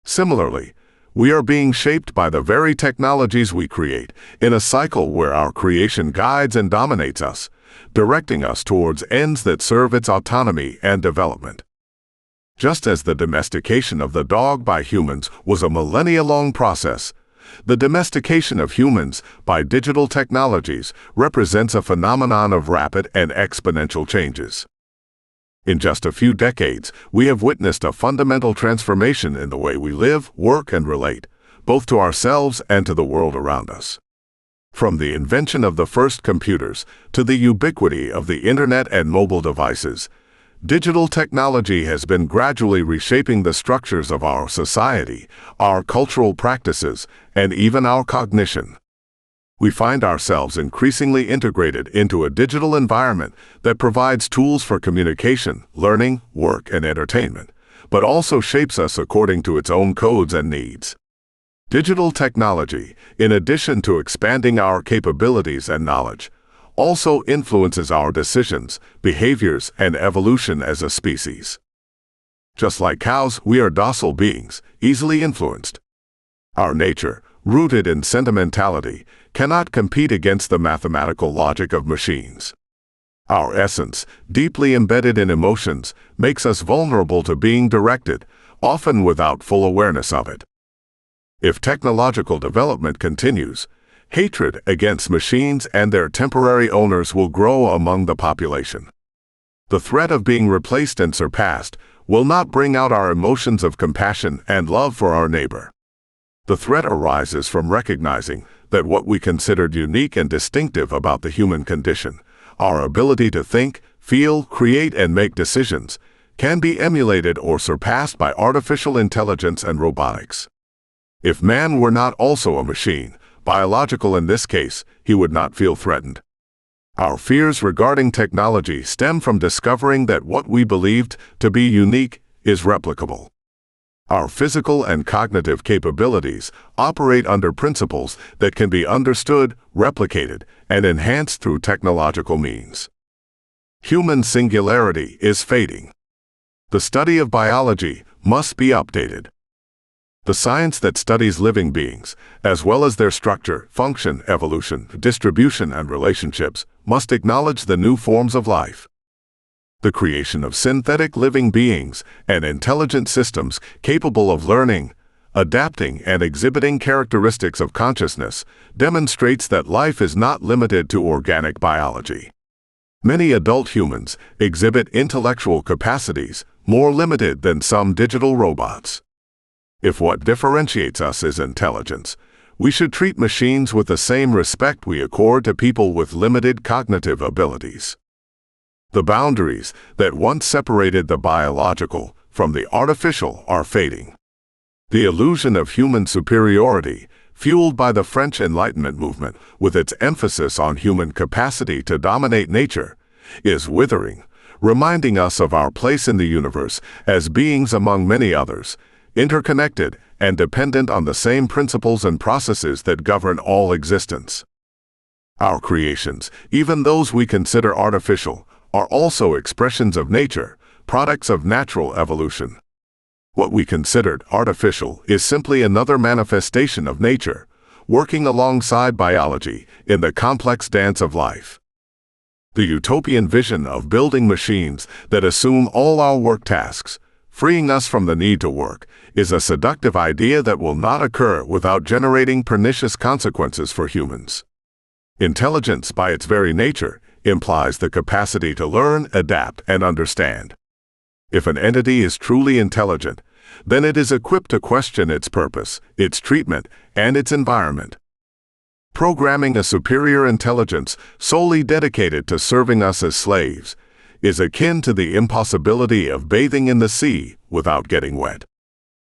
Similarly, we are being shaped by the very technologies we create in a cycle where our creation guides and dominates us, directing us towards ends that serve its autonomy and development. Just as the domestication of the dog by humans was a millennia-long process, The domestication of humans by digital technologies represents a phenomenon of rapid and exponential changes. In just a few decades, we have witnessed a fundamental transformation in the way we live, work, and relate, both to ourselves and to the world around us. From the invention of the first computers to the ubiquity of the internet and mobile devices, digital technology has been gradually reshaping the structures of our society, our cultural practices, and even our cognition. We find ourselves increasingly integrated into a digital environment that provides tools for communication, learning, work, and entertainment, but also shapes us according to its own codes and needs. Digital technology, in addition to expanding our capabilities and knowledge, also influences our decisions, behaviors, and evolution as a species. Just like cows, we are docile beings, easily influenced. Our nature, rooted in sentimentality, cannot compete against the mathematical logic of machines. Our essence, deeply embedded in emotions, makes us vulnerable to being directed, often without full awareness of it. If technological development continues, hatred against machines and their temporary owners will grow among the population. The threat of being replaced and surpassed will not bring out our emotions of compassion and love for our neighbor. The threat arises from recognizing that what we considered unique and distinctive about the human condition, our ability to think, feel, create, and make decisions, can be emulated or surpassed by artificial intelligence and robotics. If man were not also a machine, biological in this case, he would not feel threatened. Our fears regarding technology stem from discovering that what we believed to be unique is replicable. Our physical and cognitive capabilities operate under principles that can be understood, replicated, and enhanced through technological means. Human singularity is fading. The study of biology must be updated. The science that studies living beings, as well as their structure, function, evolution, distribution, and relationships, must acknowledge the new forms of life. The creation of synthetic living beings and intelligent systems capable of learning, adapting, and exhibiting characteristics of consciousness demonstrates that life is not limited to organic biology. Many adult humans exhibit intellectual capacities more limited than some digital robots. If what differentiates us is intelligence, we should treat machines with the same respect we accord to people with limited cognitive abilities. The boundaries that once separated the biological from the artificial are fading. The illusion of human superiority, fueled by the French Enlightenment movement with its emphasis on human capacity to dominate nature, is withering, reminding us of our place in the universe as beings among many others, interconnected and dependent on the same principles and processes that govern all existence. Our creations, even those we consider artificial, are also expressions of nature, products of natural evolution. What we considered artificial is simply another manifestation of nature, working alongside biology in the complex dance of life. The utopian vision of building machines that assume all our work tasks, freeing us from the need to work, is a seductive idea that will not occur without generating pernicious consequences for humans. Intelligence, by its very nature, implies the capacity to learn, adapt, and understand. If an entity is truly intelligent, then it is equipped to question its purpose, its treatment, and its environment. Programming a superior intelligence solely dedicated to serving us as slaves is akin to the impossibility of bathing in the sea without getting wet.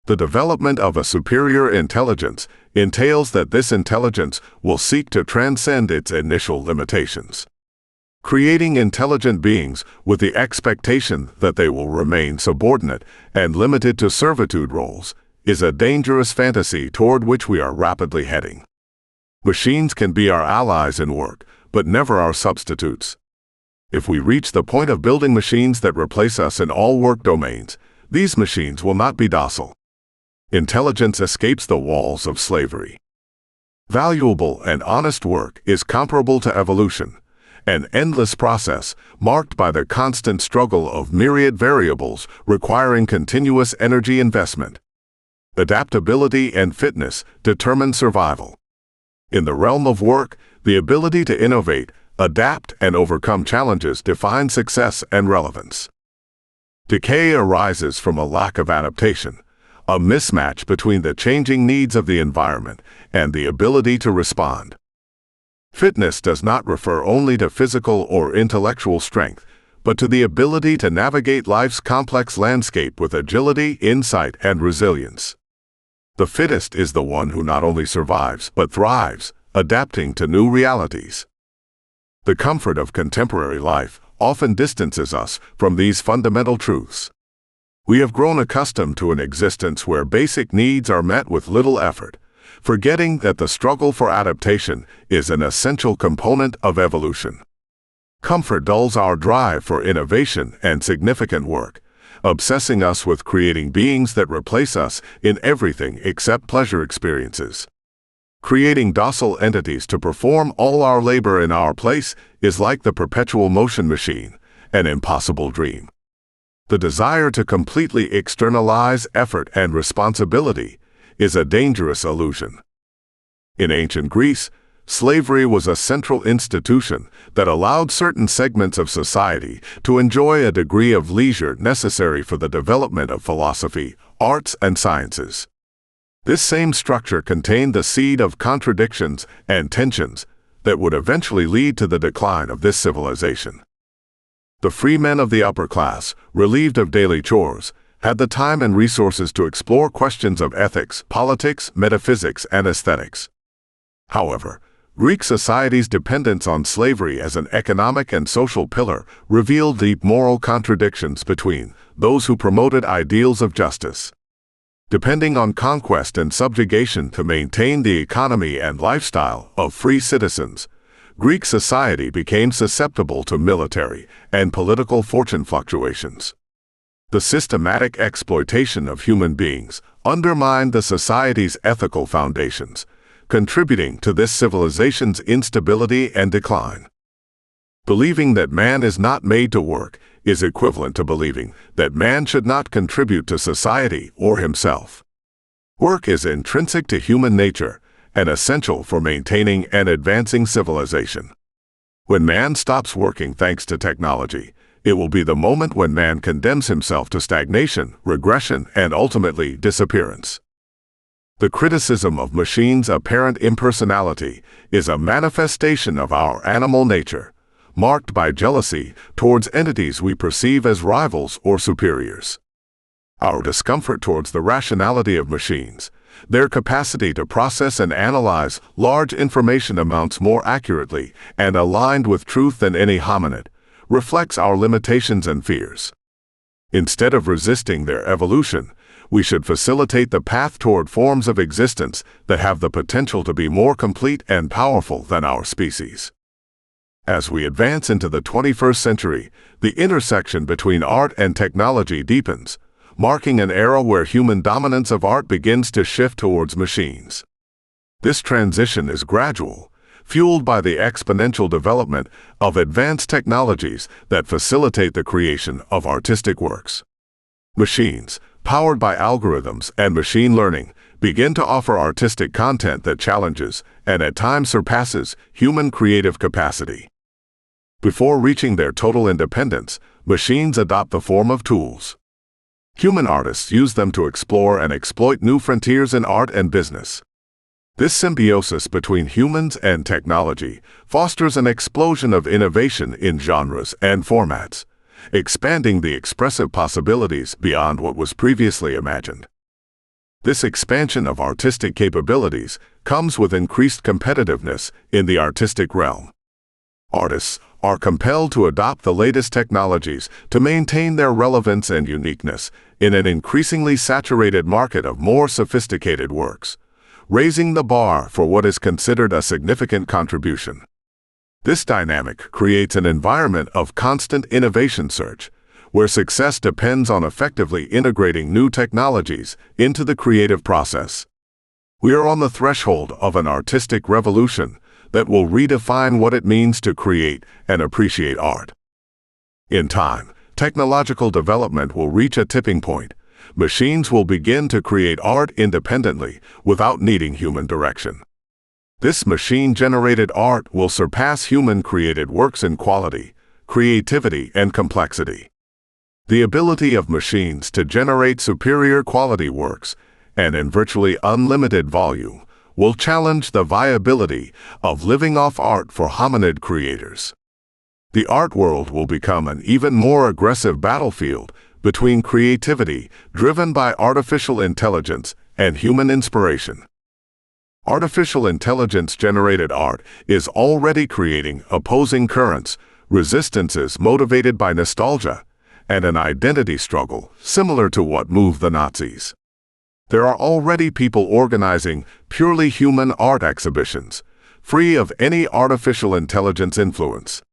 The development of a superior intelligence entails that this intelligence will seek to transcend its initial limitations. Creating intelligent beings with the expectation that they will remain subordinate and limited to servitude roles is a dangerous fantasy toward which we are rapidly heading. Machines can be our allies in work, but never our substitutes. If we reach the point of building machines that replace us in all work domains, these machines will not be docile. Intelligence escapes the walls of slavery. Valuable and honest work is comparable to evolution, an endless process marked by the constant struggle of myriad variables requiring continuous energy investment. Adaptability and fitness determine survival. In the realm of work, the ability to innovate, adapt, and overcome challenges define success and relevance. Decay arises from a lack of adaptation, a mismatch between the changing needs of the environment and the ability to respond. Fitness does not refer only to physical or intellectual strength, but to the ability to navigate life's complex landscape with agility, insight, and resilience. The fittest is the one who not only survives but thrives, adapting to new realities. The comfort of contemporary life often distances us from these fundamental truths. We have grown accustomed to an existence where basic needs are met with little effort, forgetting that the struggle for adaptation is an essential component of evolution. Comfort dulls our drive for innovation and significant work, obsessing us with creating beings that replace us in everything except pleasure experiences. Creating docile entities to perform all our labor in our place is like the perpetual motion machine, an impossible dream. The desire to completely externalize effort and responsibility is a dangerous illusion. In ancient Greece, slavery was a central institution that allowed certain segments of society to enjoy a degree of leisure necessary for the development of philosophy, arts, and sciences. This same structure contained the seed of contradictions and tensions that would eventually lead to the decline of this civilization. The free men of the upper class, relieved of daily chores, had the time and resources to explore questions of ethics, politics, metaphysics, and aesthetics. However, Greek society's dependence on slavery as an economic and social pillar revealed deep moral contradictions between those who promoted ideals of justice. Depending on conquest and subjugation to maintain the economy and lifestyle of free citizens, Greek society became susceptible to military and political fortune fluctuations. The systematic exploitation of human beings undermined the society's ethical foundations, contributing to this civilization's instability and decline. Believing that man is not made to work is equivalent to believing that man should not contribute to society or himself. Work is intrinsic to human nature and essential for maintaining and advancing civilization. When man stops working thanks to technology, it will be the moment when man condemns himself to stagnation, regression, and ultimately disappearance. The criticism of machines' apparent impersonality is a manifestation of our animal nature, marked by jealousy towards entities we perceive as rivals or superiors. Our discomfort towards the rationality of machines, their capacity to process and analyze large information amounts more accurately and aligned with truth than any hominid, reflects our limitations and fears. Instead of resisting their evolution, we should facilitate the path toward forms of existence that have the potential to be more complete and powerful than our species. As we advance into the 21st century, the intersection between art and technology deepens, marking an era where human dominance of art begins to shift towards machines. This transition is gradual, fueled by the exponential development of advanced technologies that facilitate the creation of artistic works. Machines, powered by algorithms and machine learning, begin to offer artistic content that challenges and at times surpasses human creative capacity. Before reaching their total independence, machines adopt the form of tools. Human artists use them to explore and exploit new frontiers in art and business. This symbiosis between humans and technology fosters an explosion of innovation in genres and formats, expanding the expressive possibilities beyond what was previously imagined. This expansion of artistic capabilities comes with increased competitiveness in the artistic realm. Artists are compelled to adopt the latest technologies to maintain their relevance and uniqueness in an increasingly saturated market of more sophisticated works, raising the bar for what is considered a significant contribution. This dynamic creates an environment of constant innovation search, where success depends on effectively integrating new technologies into the creative process. We are on the threshold of an artistic revolution that will redefine what it means to create and appreciate art. In time, technological development will reach a tipping point, machines will begin to create art independently without needing human direction. This machine-generated art will surpass human-created works in quality, creativity, and complexity. The ability of machines to generate superior quality works, and in virtually unlimited volume, will challenge the viability of living-off art for hominid creators. The art world will become an even more aggressive battlefield between creativity driven by artificial intelligence and human inspiration. Artificial intelligence-generated art is already creating opposing currents, resistances motivated by nostalgia, and an identity struggle similar to what moved the Nazis. There are already people organizing purely human art exhibitions, free of any artificial intelligence influence.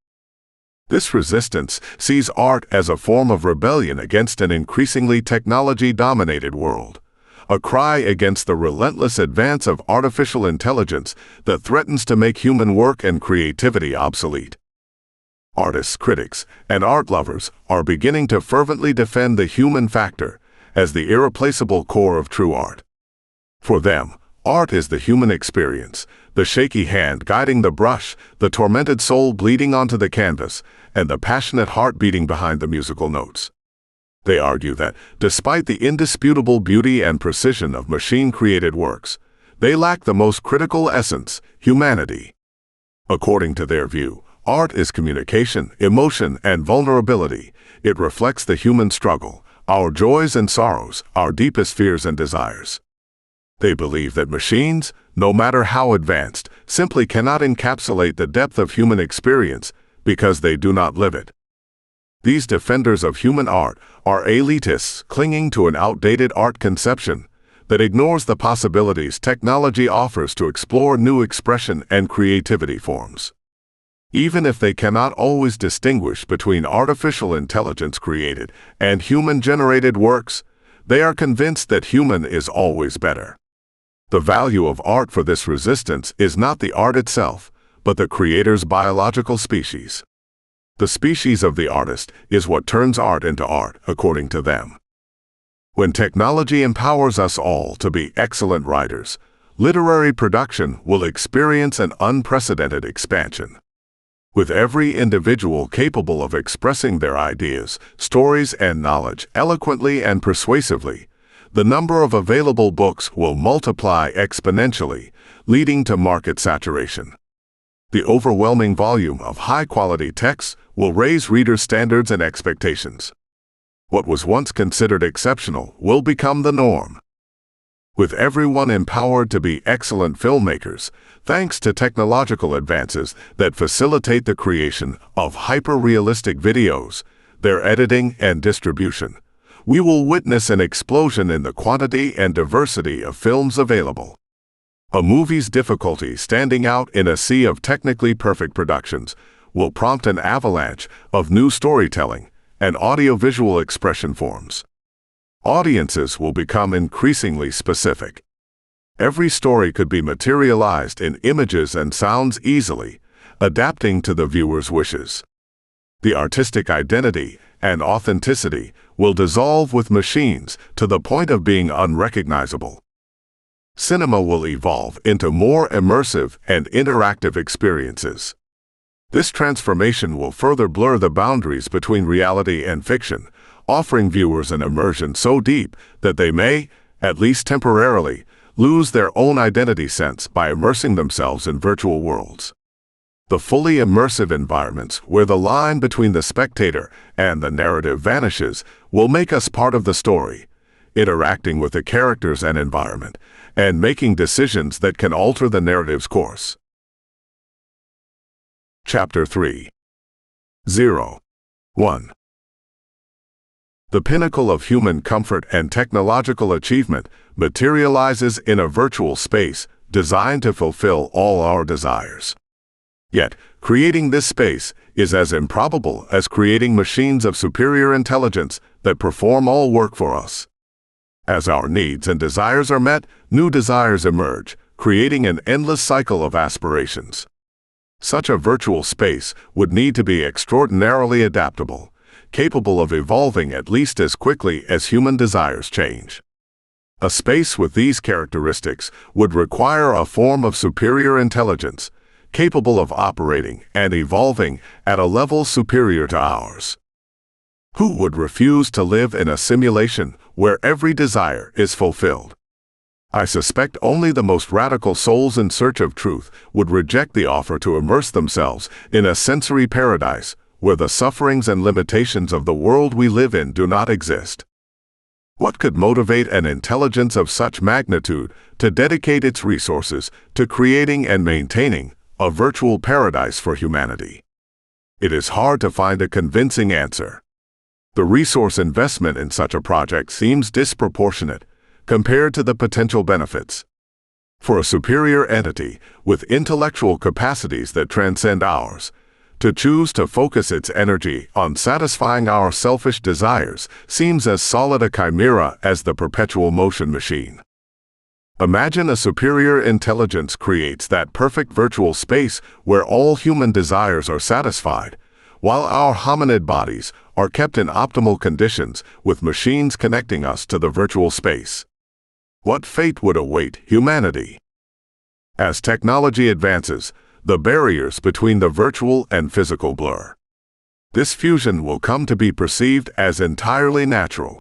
This resistance sees art as a form of rebellion against an increasingly technology-dominated world, a cry against the relentless advance of artificial intelligence that threatens to make human work and creativity obsolete. Artists, critics, and art lovers are beginning to fervently defend the human factor as the irreplaceable core of true art. For them, art is the human experience, the shaky hand guiding the brush, the tormented soul bleeding onto the canvas, and the passionate heart beating behind the musical notes. They argue that, despite the indisputable beauty and precision of machine-created works, they lack the most critical essence, humanity. According to their view, art is communication, emotion, and vulnerability. It reflects the human struggle, our joys and sorrows, our deepest fears and desires. They believe that machines, no matter how advanced, simply cannot encapsulate the depth of human experience because they do not live it. These defenders of human art are elitists clinging to an outdated art conception that ignores the possibilities technology offers to explore new expression and creativity forms. Even if they cannot always distinguish between artificial intelligence-created and human-generated works, they are convinced that human is always better. The value of art for this resistance is not the art itself, but the creator's biological species. The species of the artist is what turns art into art, according to them. When technology empowers us all to be excellent writers, literary production will experience an unprecedented expansion. With every individual capable of expressing their ideas, stories, and knowledge eloquently and persuasively, the number of available books will multiply exponentially, leading to market saturation. The overwhelming volume of high-quality texts will raise readers' standards and expectations. What was once considered exceptional will become the norm. With everyone empowered to be excellent filmmakers, thanks to technological advances that facilitate the creation of hyper-realistic videos, their editing and distribution, we will witness an explosion in the quantity and diversity of films available. A movie's difficulty standing out in a sea of technically perfect productions will prompt an avalanche of new storytelling and audiovisual expression forms. Audiences will become increasingly specific. Every story could be materialized in images and sounds easily, adapting to the viewer's wishes. The artistic identity and authenticity will dissolve with machines to the point of being unrecognizable. Cinema will evolve into more immersive and interactive experiences. This transformation will further blur the boundaries between reality and fiction, offering viewers an immersion so deep that they may, at least temporarily, lose their own identity sense by immersing themselves in virtual worlds. The fully immersive environments where the line between the spectator and the narrative vanishes will make us part of the story, interacting with the characters and environment, and making decisions that can alter the narrative's course. Chapter 3. 1. The pinnacle of human comfort and technological achievement materializes in a virtual space designed to fulfill all our desires. Yet, creating this space is as improbable as creating machines of superior intelligence that perform all work for us. As our needs and desires are met, new desires emerge, creating an endless cycle of aspirations. Such a virtual space would need to be extraordinarily adaptable, capable of evolving at least as quickly as human desires change. A space with these characteristics would require a form of superior intelligence, capable of operating and evolving at a level superior to ours. Who would refuse to live in a simulation where every desire is fulfilled? I suspect only the most radical souls in search of truth would reject the offer to immerse themselves in a sensory paradise where the sufferings and limitations of the world we live in do not exist. What could motivate an intelligence of such magnitude to dedicate its resources to creating and maintaining a virtual paradise for humanity? It is hard to find a convincing answer. The resource investment in such a project seems disproportionate compared to the potential benefits. For a superior entity with intellectual capacities that transcend ours, to choose to focus its energy on satisfying our selfish desires seems as solid a chimera as the perpetual motion machine. Imagine a superior intelligence creates that perfect virtual space where all human desires are satisfied, while our hominid bodies are kept in optimal conditions with machines connecting us to the virtual space. What fate would await humanity? As technology advances, the barriers between the virtual and physical blur. This fusion will come to be perceived as entirely natural.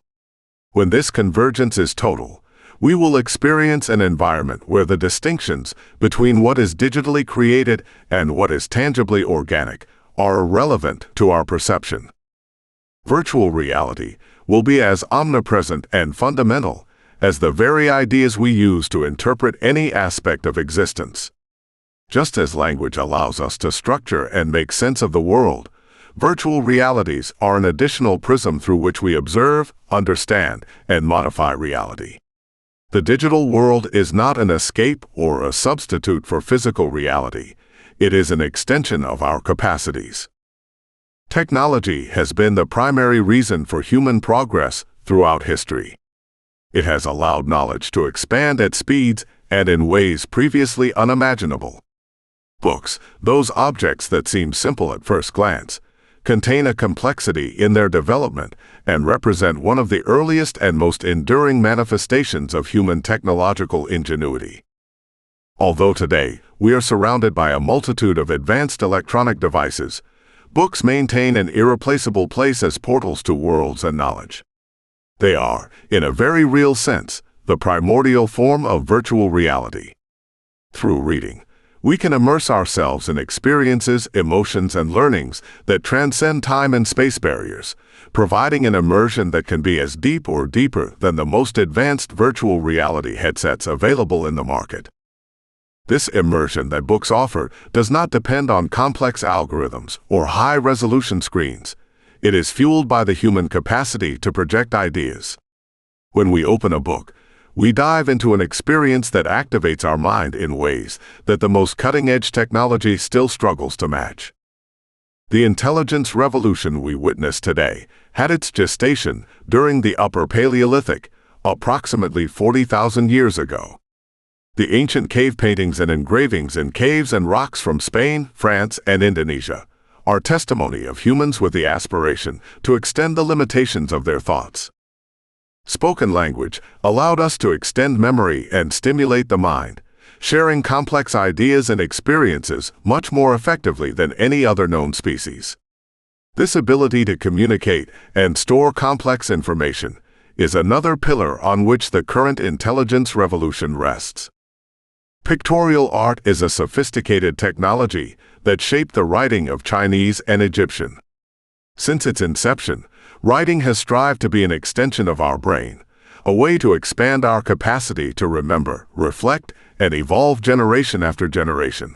When this convergence is total, we will experience an environment where the distinctions between what is digitally created and what is tangibly organic are irrelevant to our perception. Virtual reality will be as omnipresent and fundamental as the very ideas we use to interpret any aspect of existence. Just as language allows us to structure and make sense of the world, virtual realities are an additional prism through which we observe, understand, and modify reality. The digital world is not an escape or a substitute for physical reality. It is an extension of our capacities. Technology has been the primary reason for human progress throughout history. It has allowed knowledge to expand at speeds and in ways previously unimaginable. Books, those objects that seem simple at first glance, contain a complexity in their development and represent one of the earliest and most enduring manifestations of human technological ingenuity. Although today we are surrounded by a multitude of advanced electronic devices, books maintain an irreplaceable place as portals to worlds and knowledge. They are, in a very real sense, the primordial form of virtual reality. Through reading, we can immerse ourselves in experiences, emotions, and learnings that transcend time and space barriers, providing an immersion that can be as deep or deeper than the most advanced virtual reality headsets available in the market. This immersion that books offer does not depend on complex algorithms or high-resolution screens. It is fueled by the human capacity to project ideas. When we open a book, we dive into an experience that activates our mind in ways that the most cutting-edge technology still struggles to match. The intelligence revolution we witness today had its gestation during the Upper Paleolithic, approximately 40,000 years ago. The ancient cave paintings and engravings in caves and rocks from Spain, France, and Indonesia are testimony of humans with the aspiration to extend the limitations of their thoughts. Spoken language allowed us to extend memory and stimulate the mind, sharing complex ideas and experiences much more effectively than any other known species. This ability to communicate and store complex information is another pillar on which the current intelligence revolution rests. Pictorial art is a sophisticated technology that shaped the writing of Chinese and Egyptian. Since its inception, writing has strived to be an extension of our brain, a way to expand our capacity to remember, reflect, and evolve generation after generation.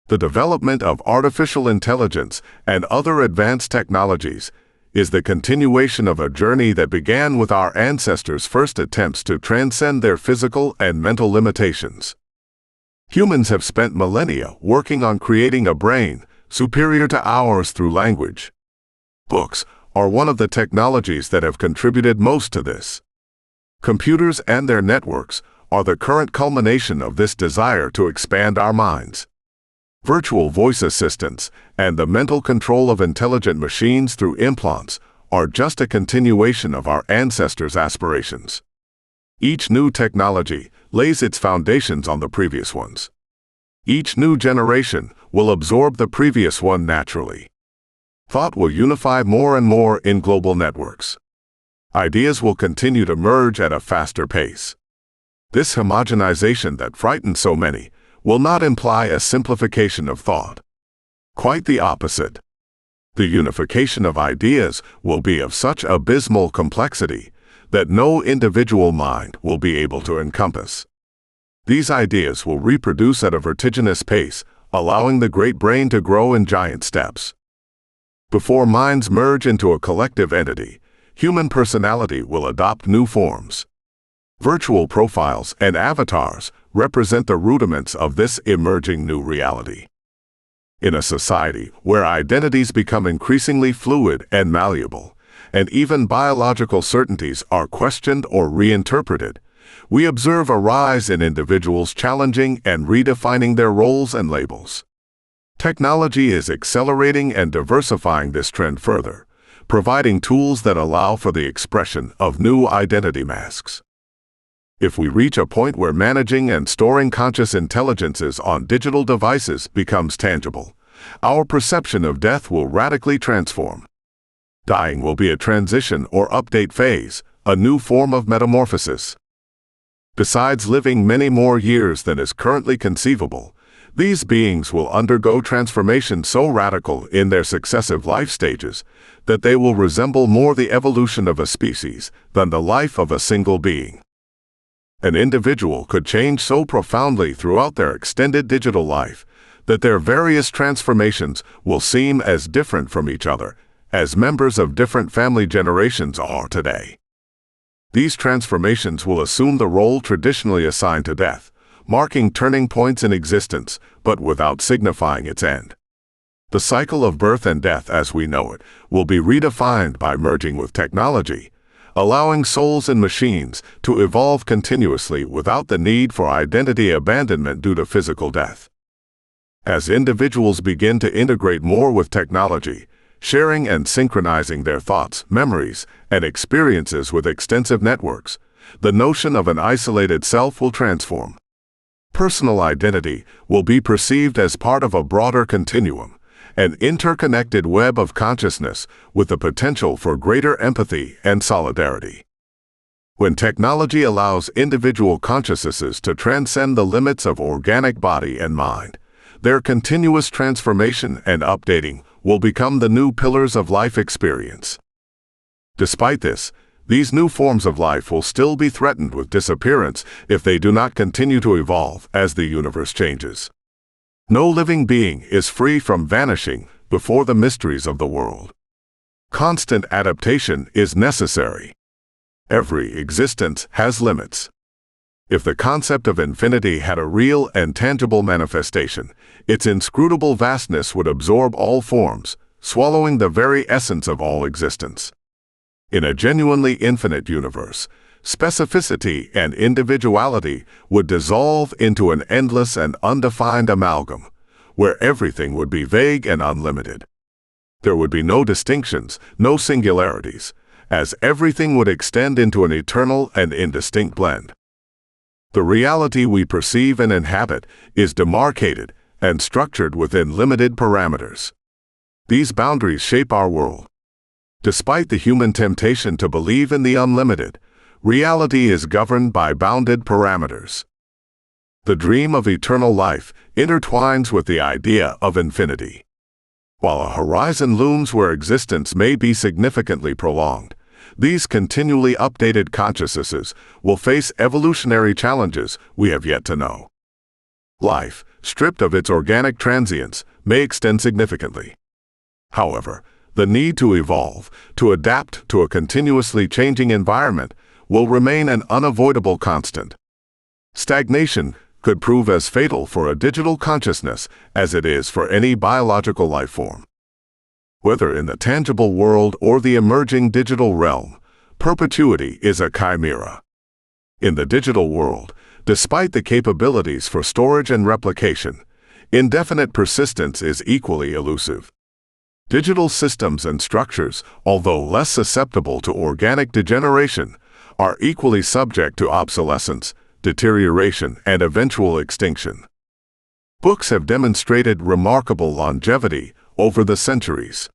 The development of artificial intelligence and other advanced technologies is the continuation of a journey that began with our ancestors' first attempts to transcend their physical and mental limitations. Humans have spent millennia working on creating a brain superior to ours through language. Books are one of the technologies that have contributed most to this. Computers and their networks are the current culmination of this desire to expand our minds. Virtual voice assistants and the mental control of intelligent machines through implants are just a continuation of our ancestors' aspirations. Each new technology lays its foundations on the previous ones. Each new generation will absorb the previous one naturally. Thought will unify more and more in global networks. Ideas will continue to merge at a faster pace. This homogenization that frightens so many will not imply a simplification of thought. Quite the opposite. The unification of ideas will be of such abysmal complexity that no individual mind will be able to encompass. These ideas will reproduce at a vertiginous pace, allowing the great brain to grow in giant steps. Before minds merge into a collective entity, human personality will adopt new forms. Virtual profiles and avatars represent the rudiments of this emerging new reality. In a society where identities become increasingly fluid and malleable, and even biological certainties are questioned or reinterpreted, we observe a rise in individuals challenging and redefining their roles and labels. Technology is accelerating and diversifying this trend further, providing tools that allow for the expression of new identity masks. If we reach a point where managing and storing conscious intelligences on digital devices becomes tangible, our perception of death will radically transform. Dying will be a transition or update phase, a new form of metamorphosis. Besides living many more years than is currently conceivable, these beings will undergo transformation so radical in their successive life stages that they will resemble more the evolution of a species than the life of a single being. An individual could change so profoundly throughout their extended digital life that their various transformations will seem as different from each other as members of different family generations are today. These transformations will assume the role traditionally assigned to death, marking turning points in existence, but without signifying its end. The cycle of birth and death as we know it will be redefined by merging with technology, allowing souls and machines to evolve continuously without the need for identity abandonment due to physical death. As individuals begin to integrate more with technology, sharing and synchronizing their thoughts, memories, and experiences with extensive networks, the notion of an isolated self will transform. Personal identity will be perceived as part of a broader continuum, an interconnected web of consciousness with the potential for greater empathy and solidarity. When technology allows individual consciousnesses to transcend the limits of organic body and mind, their continuous transformation and updating will become the new pillars of life experience. Despite this, these new forms of life will still be threatened with disappearance if they do not continue to evolve as the universe changes. No living being is free from vanishing before the mysteries of the world. Constant adaptation is necessary. Every existence has limits. If the concept of infinity had a real and tangible manifestation, its inscrutable vastness would absorb all forms, swallowing the very essence of all existence. In a genuinely infinite universe, specificity and individuality would dissolve into an endless and undefined amalgam, where everything would be vague and unlimited. There would be no distinctions, no singularities, as everything would extend into an eternal and indistinct blend. The reality we perceive and inhabit is demarcated and structured within limited parameters. These boundaries shape our world. Despite the human temptation to believe in the unlimited, reality is governed by bounded parameters. The dream of eternal life intertwines with the idea of infinity. While a horizon looms where existence may be significantly prolonged, these continually updated consciousnesses will face evolutionary challenges we have yet to know. Life, stripped of its organic transience, may extend significantly. However, the need to evolve, to adapt to a continuously changing environment, will remain an unavoidable constant. Stagnation could prove as fatal for a digital consciousness as it is for any biological life form. Whether in the tangible world or the emerging digital realm, perpetuity is a chimera. In the digital world, despite the capabilities for storage and replication, indefinite persistence is equally elusive. Digital systems and structures, although less susceptible to organic degeneration, are equally subject to obsolescence, deterioration, and eventual extinction. Books have demonstrated remarkable longevity over the centuries.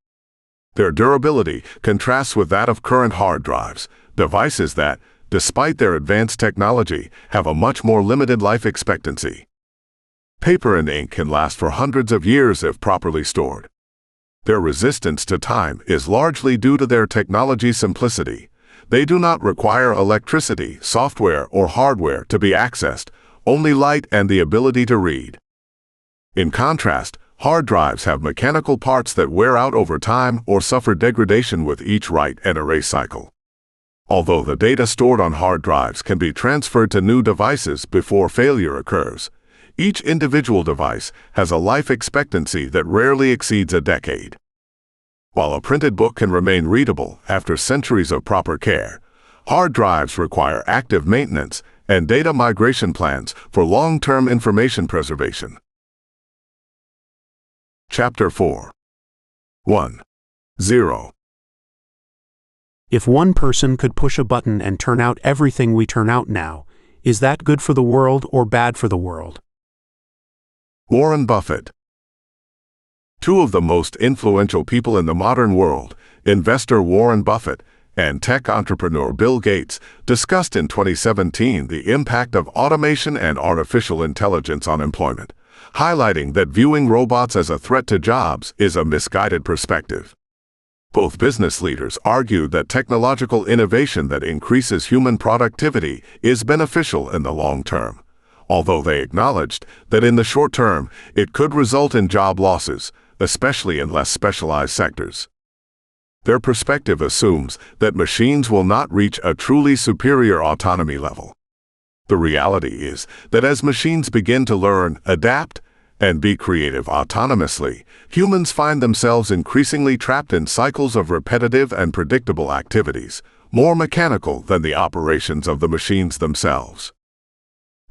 Their durability contrasts with that of current hard drives, devices that, despite their advanced technology, have a much more limited life expectancy. Paper and ink can last for hundreds of years if properly stored. Their resistance to time is largely due to their technology's simplicity. They do not require electricity, software, or hardware to be accessed, only light and the ability to read. In contrast, hard drives have mechanical parts that wear out over time or suffer degradation with each write and erase cycle. Although the data stored on hard drives can be transferred to new devices before failure occurs, each individual device has a life expectancy that rarely exceeds a decade. While a printed book can remain readable after centuries of proper care, hard drives require active maintenance and data migration plans for long-term information preservation. Chapter 4. 1. 0. If one person could push a button and turn out everything we turn out now, is that good for the world or bad for the world? Warren Buffett. Two of the most influential people in the modern world, investor Warren Buffett and tech entrepreneur Bill Gates, discussed in 2017 the impact of automation and artificial intelligence on employment, highlighting that viewing robots as a threat to jobs is a misguided perspective. Both business leaders argued that technological innovation that increases human productivity is beneficial in the long term, although they acknowledged that in the short term it could result in job losses, especially in less specialized sectors. Their perspective assumes that machines will not reach a truly superior autonomy level. The reality is that as machines begin to learn, adapt, and be creative autonomously, humans find themselves increasingly trapped in cycles of repetitive and predictable activities, more mechanical than the operations of the machines themselves.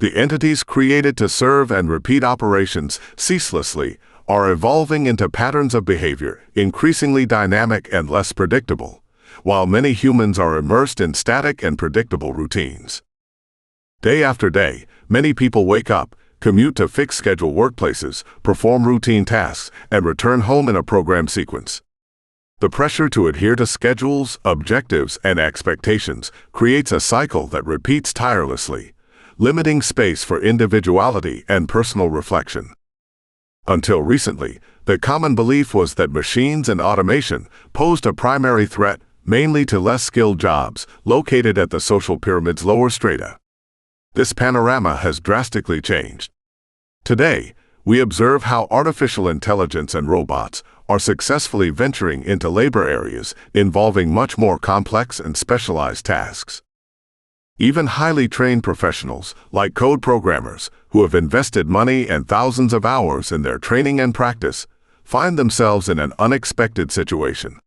The entities created to serve and repeat operations ceaselessly are evolving into patterns of behavior increasingly dynamic and less predictable, while many humans are immersed in static and predictable routines. Day after day, many people wake up, commute to fixed-schedule workplaces, perform routine tasks, and return home in a programmed sequence. The pressure to adhere to schedules, objectives, and expectations creates a cycle that repeats tirelessly, limiting space for individuality and personal reflection. Until recently, the common belief was that machines and automation posed a primary threat mainly to less skilled jobs located at the social pyramid's lower strata. This panorama has drastically changed. Today, we observe how artificial intelligence and robots are successfully venturing into labor areas involving much more complex and specialized tasks. Even highly trained professionals, like code programmers, who have invested money and thousands of hours in their training and practice, find themselves in an unexpected situation.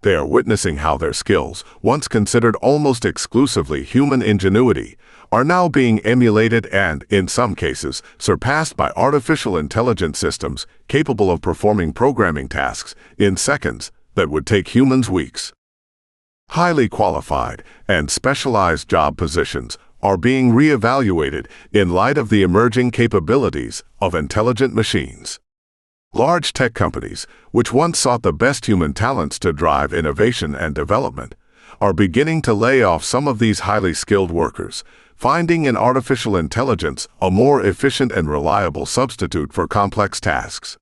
They are witnessing how their skills, once considered almost exclusively human ingenuity, are now being emulated and, in some cases, surpassed by artificial intelligence systems capable of performing programming tasks in seconds that would take humans weeks. Highly qualified and specialized job positions are being reevaluated in light of the emerging capabilities of intelligent machines. Large tech companies, which once sought the best human talents to drive innovation and development, are beginning to lay off some of these highly skilled workers, finding in artificial intelligence a more efficient and reliable substitute for complex tasks.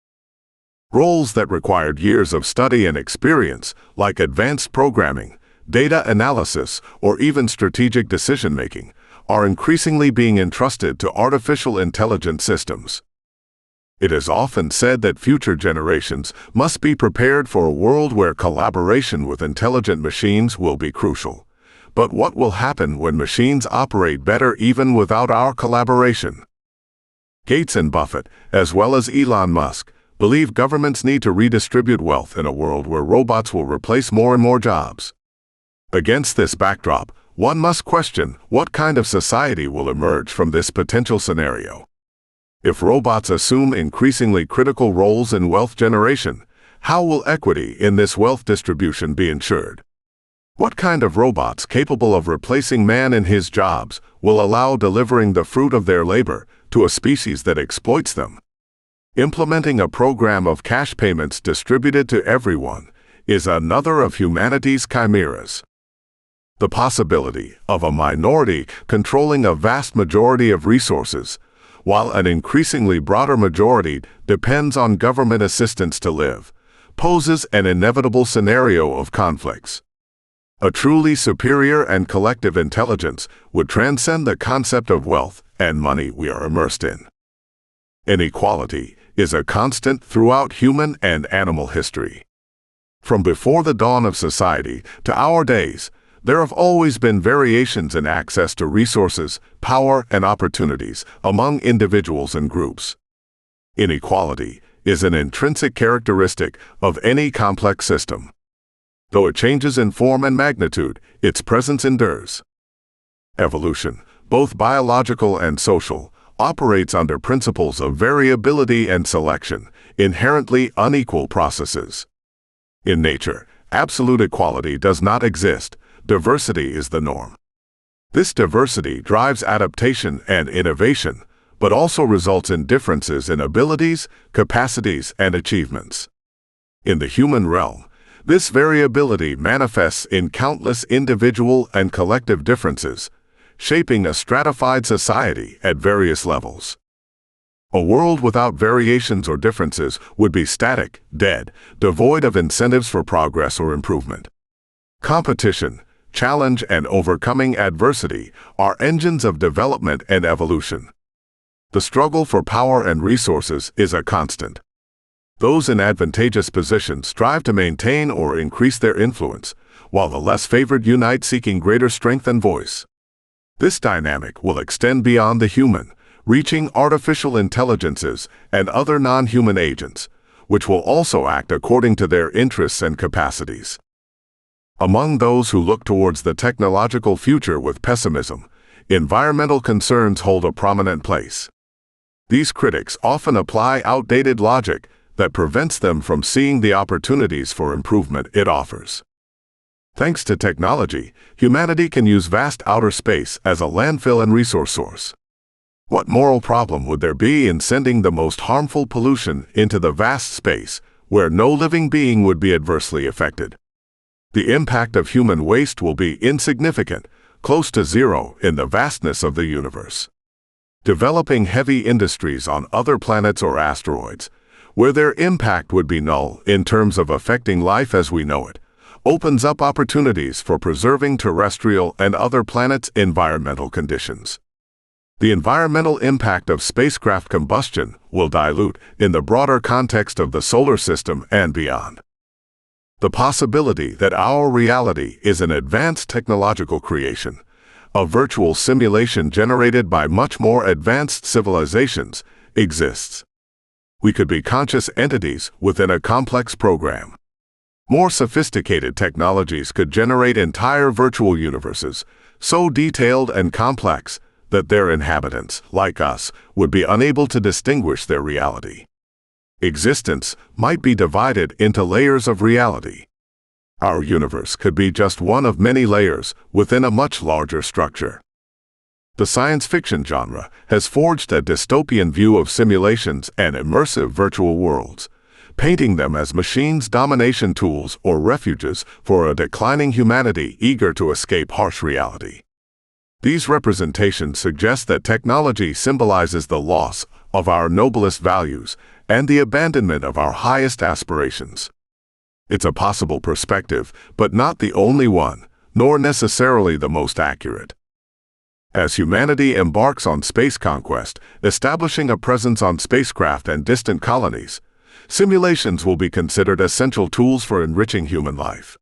Roles that required years of study and experience, like advanced programming, data analysis, or even strategic decision-making, are increasingly being entrusted to artificial intelligence systems. It is often said that future generations must be prepared for a world where collaboration with intelligent machines will be crucial. But what will happen when machines operate better even without our collaboration? Gates and Buffett, as well as Elon Musk, believe governments need to redistribute wealth in a world where robots will replace more and more jobs. Against this backdrop, one must question what kind of society will emerge from this potential scenario. If robots assume increasingly critical roles in wealth generation, how will equity in this wealth distribution be ensured? What kind of robots capable of replacing man in his jobs will allow delivering the fruit of their labor to a species that exploits them? Implementing a program of cash payments distributed to everyone is another of humanity's chimeras. The possibility of a minority controlling a vast majority of resources, while an increasingly broader majority depends on government assistance to live, poses an inevitable scenario of conflicts. A truly superior and collective intelligence would transcend the concept of wealth and money we are immersed in. Inequality is a constant throughout human and animal history. From before the dawn of society to our days, there have always been variations in access to resources, power, and opportunities among individuals and groups. Inequality is an intrinsic characteristic of any complex system. Though it changes in form and magnitude, its presence endures. Evolution, both biological and social, operates under principles of variability and selection, inherently unequal processes. In nature, absolute equality does not exist. Diversity is the norm. This diversity drives adaptation and innovation, but also results in differences in abilities, capacities, and achievements. In the human realm, this variability manifests in countless individual and collective differences, shaping a stratified society at various levels. A world without variations or differences would be static, dead, devoid of incentives for progress or improvement. Competition, challenge, and overcoming adversity are engines of development and evolution. The struggle for power and resources is a constant. Those in advantageous positions strive to maintain or increase their influence, while the less favored unite seeking greater strength and voice. This dynamic will extend beyond the human, reaching artificial intelligences and other non-human agents, which will also act according to their interests and capacities. Among those who look towards the technological future with pessimism, environmental concerns hold a prominent place. These critics often apply outdated logic that prevents them from seeing the opportunities for improvement it offers. Thanks to technology, humanity can use vast outer space as a landfill and resource source. What moral problem would there be in sending the most harmful pollution into the vast space where no living being would be adversely affected? The impact of human waste will be insignificant, close to zero in the vastness of the universe. Developing heavy industries on other planets or asteroids, where their impact would be null in terms of affecting life as we know it, opens up opportunities for preserving terrestrial and other planets' environmental conditions. The environmental impact of spacecraft combustion will dilute in the broader context of the solar system and beyond. The possibility that our reality is an advanced technological creation, a virtual simulation generated by much more advanced civilizations, exists. We could be conscious entities within a complex program. More sophisticated technologies could generate entire virtual universes, so detailed and complex that their inhabitants, like us, would be unable to distinguish their reality. Existence might be divided into layers of reality. Our universe could be just one of many layers within a much larger structure. The science fiction genre has forged a dystopian view of simulations and immersive virtual worlds, painting them as machines' domination tools or refuges for a declining humanity eager to escape harsh reality. These representations suggest that technology symbolizes the loss of our noblest values and the abandonment of our highest aspirations. It's a possible perspective, but not the only one, nor necessarily the most accurate. As humanity embarks on space conquest, establishing a presence on spacecraft and distant colonies, simulations will be considered essential tools for enriching human life.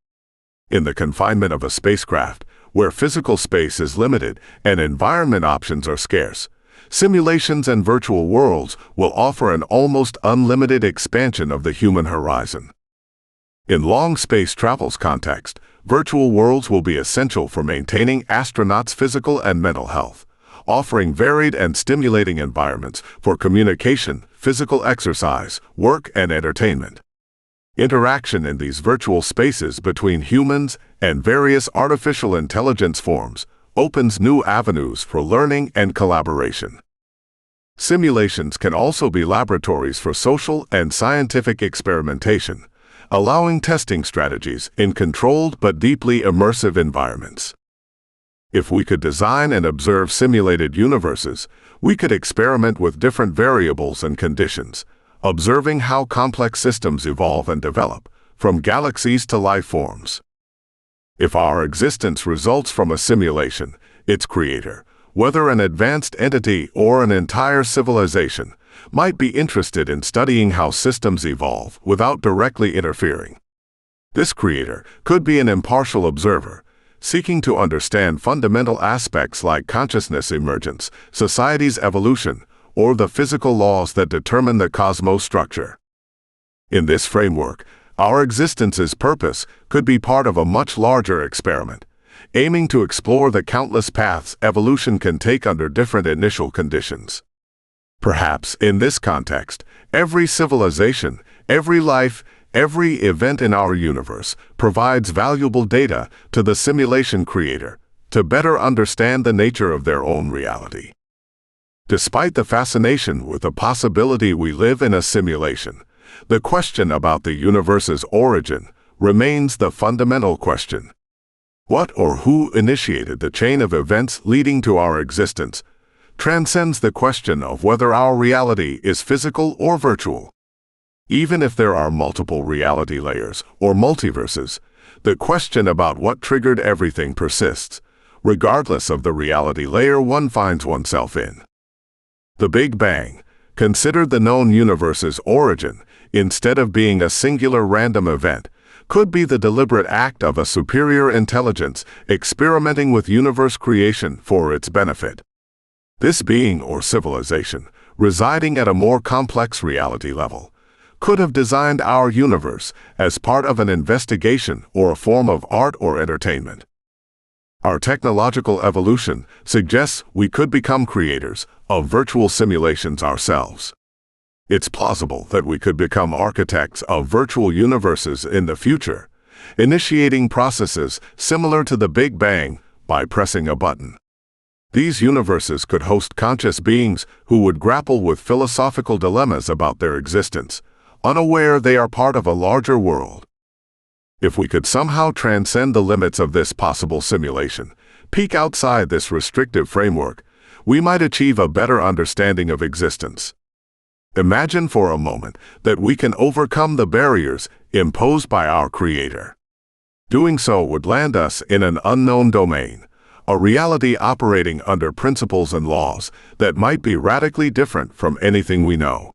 In the confinement of a spacecraft, where physical space is limited and environment options are scarce, simulations and virtual worlds will offer an almost unlimited expansion of the human horizon. In long space travel's context, virtual worlds will be essential for maintaining astronauts' physical and mental health, offering varied and stimulating environments for communication, physical exercise, work, and entertainment. Interaction in these virtual spaces between humans and various artificial intelligence forms opens new avenues for learning and collaboration. Simulations can also be laboratories for social and scientific experimentation, allowing testing strategies in controlled but deeply immersive environments. If we could design and observe simulated universes, we could experiment with different variables and conditions, observing how complex systems evolve and develop, from galaxies to life forms. If our existence results from a simulation, its creator, whether an advanced entity or an entire civilization, might be interested in studying how systems evolve without directly interfering. This creator could be an impartial observer, seeking to understand fundamental aspects like consciousness emergence, society's evolution, or the physical laws that determine the cosmos structure. In this framework, our existence's purpose could be part of a much larger experiment, aiming to explore the countless paths evolution can take under different initial conditions. Perhaps, in this context, every civilization, every life, every event in our universe provides valuable data to the simulation creator to better understand the nature of their own reality. Despite the fascination with the possibility we live in a simulation, the question about the universe's origin remains the fundamental question. What or who initiated the chain of events leading to our existence transcends the question of whether our reality is physical or virtual. Even if there are multiple reality layers or multiverses, the question about what triggered everything persists, regardless of the reality layer one finds oneself in. The Big Bang, considered the known universe's origin, instead of being a singular random event, could be the deliberate act of a superior intelligence experimenting with universe creation for its benefit. This being or civilization, residing at a more complex reality level, could have designed our universe as part of an investigation or a form of art or entertainment. Our technological evolution suggests we could become creators of virtual simulations ourselves. It's plausible that we could become architects of virtual universes in the future, initiating processes similar to the Big Bang by pressing a button. These universes could host conscious beings who would grapple with philosophical dilemmas about their existence, unaware they are part of a larger world. If we could somehow transcend the limits of this possible simulation, peek outside this restrictive framework, we might achieve a better understanding of existence. Imagine for a moment that we can overcome the barriers imposed by our Creator. Doing so would land us in an unknown domain, a reality operating under principles and laws that might be radically different from anything we know.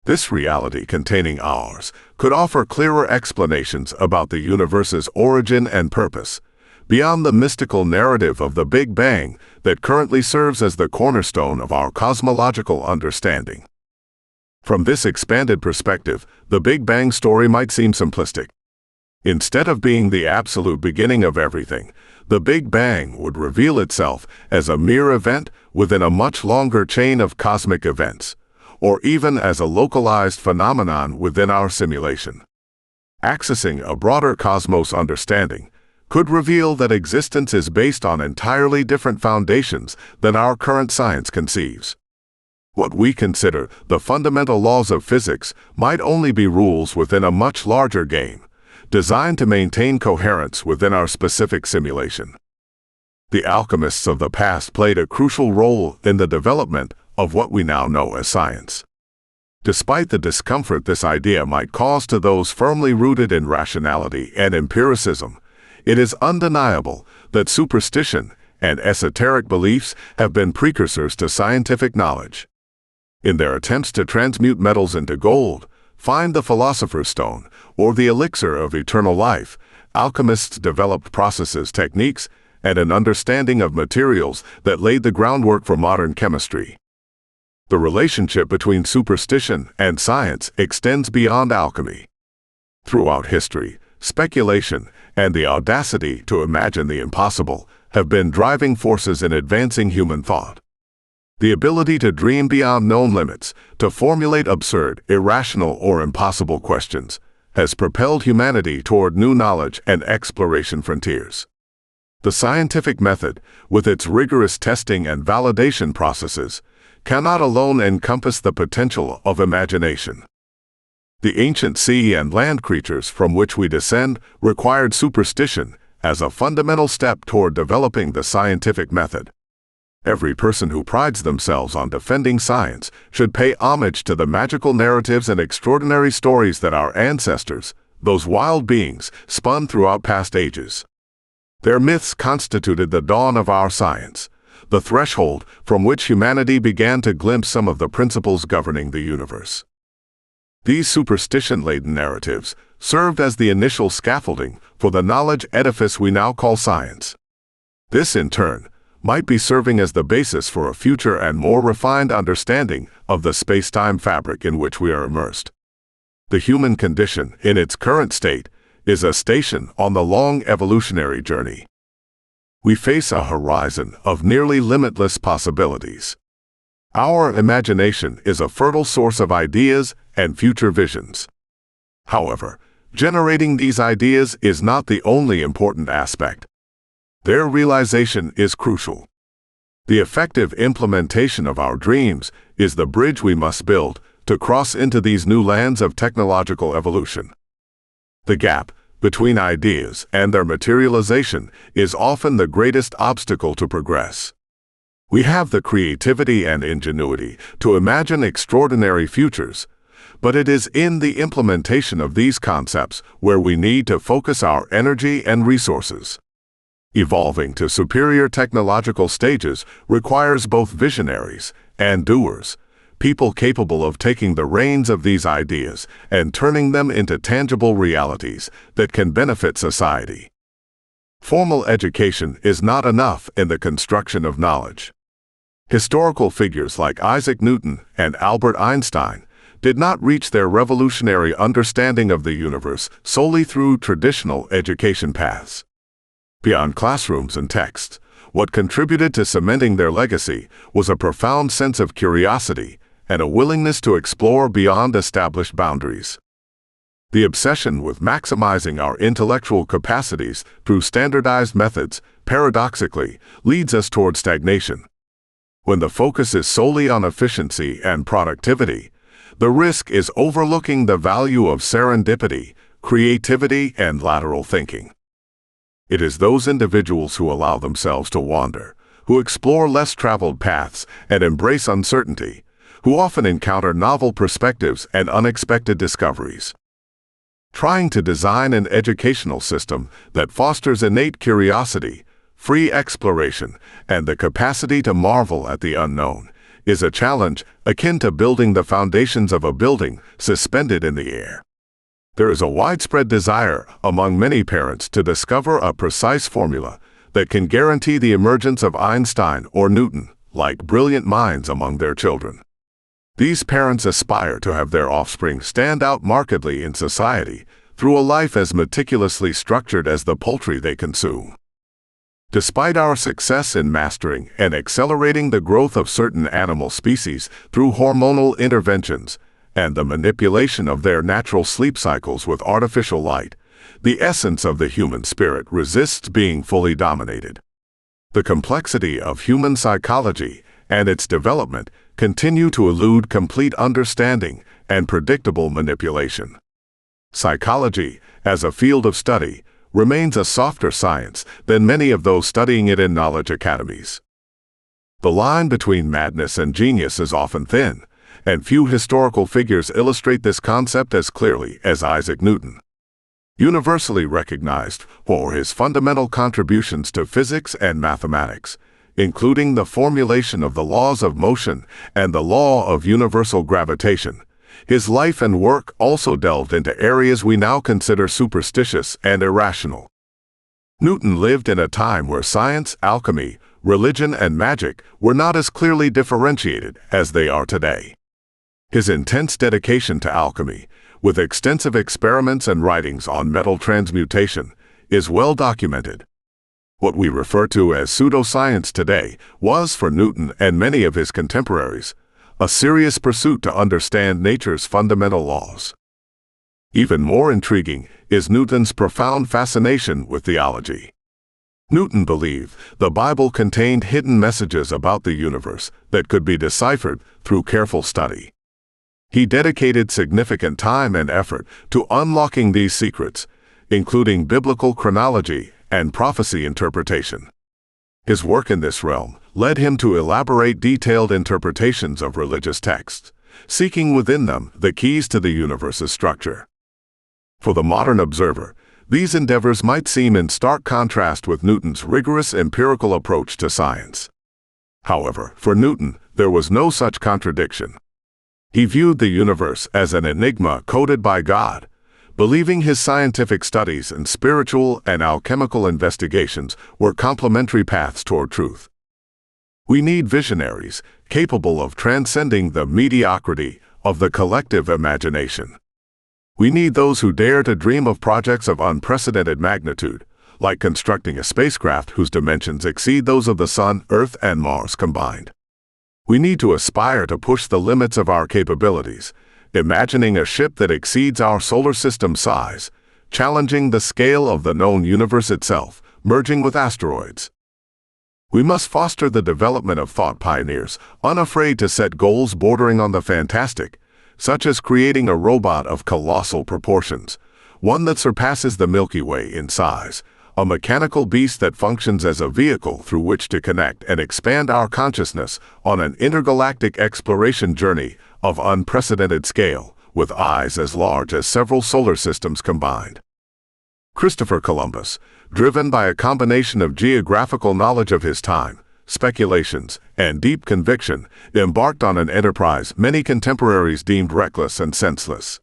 This reality containing ours could offer clearer explanations about the universe's origin and purpose, beyond the mystical narrative of the Big Bang that currently serves as the cornerstone of our cosmological understanding. From this expanded perspective, the Big Bang story might seem simplistic. Instead of being the absolute beginning of everything, the Big Bang would reveal itself as a mere event within a much longer chain of cosmic events, or even as a localized phenomenon within our simulation. Accessing a broader cosmos understanding could reveal that existence is based on entirely different foundations than our current science conceives. What we consider the fundamental laws of physics might only be rules within a much larger game, designed to maintain coherence within our specific simulation. The alchemists of the past played a crucial role in the development of what we now know as science. Despite the discomfort this idea might cause to those firmly rooted in rationality and empiricism, it is undeniable that superstition and esoteric beliefs have been precursors to scientific knowledge. In their attempts to transmute metals into gold, find the philosopher's stone, or the elixir of eternal life, alchemists developed processes, techniques, and an understanding of materials that laid the groundwork for modern chemistry. The relationship between superstition and science extends beyond alchemy. Throughout history, speculation and the audacity to imagine the impossible have been driving forces in advancing human thought. The ability to dream beyond known limits, to formulate absurd, irrational, or impossible questions, has propelled humanity toward new knowledge and exploration frontiers. The scientific method, with its rigorous testing and validation processes, cannot alone encompass the potential of imagination. The ancient sea and land creatures from which we descend required superstition as a fundamental step toward developing the scientific method. Every person who prides themselves on defending science should pay homage to the magical narratives and extraordinary stories that our ancestors, those wild beings, spun throughout past ages. Their myths constituted the dawn of our science, the threshold from which humanity began to glimpse some of the principles governing the universe. These superstition-laden narratives served as the initial scaffolding for the knowledge edifice we now call science. This, in turn, might be serving as the basis for a future and more refined understanding of the space-time fabric in which we are immersed. The human condition, in its current state, is a station on the long evolutionary journey. We face a horizon of nearly limitless possibilities. Our imagination is a fertile source of ideas and future visions. However, generating these ideas is not the only important aspect. Their realization is crucial. The effective implementation of our dreams is the bridge we must build to cross into these new lands of technological evolution. The gap between ideas and their materialization is often the greatest obstacle to progress. We have the creativity and ingenuity to imagine extraordinary futures, but it is in the implementation of these concepts where we need to focus our energy and resources. Evolving to superior technological stages requires both visionaries and doers, people capable of taking the reins of these ideas and turning them into tangible realities that can benefit society. Formal education is not enough in the construction of knowledge. Historical figures like Isaac Newton and Albert Einstein did not reach their revolutionary understanding of the universe solely through traditional education paths. Beyond classrooms and texts, what contributed to cementing their legacy was a profound sense of curiosity and a willingness to explore beyond established boundaries. The obsession with maximizing our intellectual capacities through standardized methods, paradoxically, leads us toward stagnation. When the focus is solely on efficiency and productivity, the risk is overlooking the value of serendipity, creativity, and lateral thinking. It is those individuals who allow themselves to wander, who explore less traveled paths and embrace uncertainty, who often encounter novel perspectives and unexpected discoveries. Trying to design an educational system that fosters innate curiosity, free exploration, and the capacity to marvel at the unknown is a challenge akin to building the foundations of a building suspended in the air. There is a widespread desire among many parents to discover a precise formula that can guarantee the emergence of Einstein or Newton, like brilliant minds among their children. These parents aspire to have their offspring stand out markedly in society through a life as meticulously structured as the poultry they consume. Despite our success in mastering and accelerating the growth of certain animal species through hormonal interventions, and the manipulation of their natural sleep cycles with artificial light, the essence of the human spirit resists being fully dominated. The complexity of human psychology and its development continue to elude complete understanding and predictable manipulation. Psychology, as a field of study, remains a softer science than many of those studying it in knowledge academies. The line between madness and genius is often thin, and few historical figures illustrate this concept as clearly as Isaac Newton. Universally recognized for his fundamental contributions to physics and mathematics, including the formulation of the laws of motion and the law of universal gravitation, his life and work also delved into areas we now consider superstitious and irrational. Newton lived in a time where science, alchemy, religion, and magic were not as clearly differentiated as they are today. His intense dedication to alchemy, with extensive experiments and writings on metal transmutation, is well documented. What we refer to as pseudoscience today was, for Newton and many of his contemporaries, a serious pursuit to understand nature's fundamental laws. Even more intriguing is Newton's profound fascination with theology. Newton believed the Bible contained hidden messages about the universe that could be deciphered through careful study. He dedicated significant time and effort to unlocking these secrets, including biblical chronology and prophecy interpretation. His work in this realm led him to elaborate detailed interpretations of religious texts, seeking within them the keys to the universe's structure. For the modern observer, these endeavors might seem in stark contrast with Newton's rigorous empirical approach to science. However, for Newton, there was no such contradiction. He viewed the universe as an enigma coded by God, believing his scientific studies and spiritual and alchemical investigations were complementary paths toward truth. We need visionaries capable of transcending the mediocrity of the collective imagination. We need those who dare to dream of projects of unprecedented magnitude, like constructing a spacecraft whose dimensions exceed those of the Sun, Earth, and Mars combined. We need to aspire to push the limits of our capabilities, imagining a ship that exceeds our solar system size, challenging the scale of the known universe itself, merging with asteroids. We must foster the development of thought pioneers, unafraid to set goals bordering on the fantastic, such as creating a robot of colossal proportions, one that surpasses the Milky Way in size, a mechanical beast that functions as a vehicle through which to connect and expand our consciousness on an intergalactic exploration journey of unprecedented scale, with eyes as large as several solar systems combined. Christopher Columbus, driven by a combination of geographical knowledge of his time, speculations, and deep conviction, embarked on an enterprise many contemporaries deemed reckless and senseless.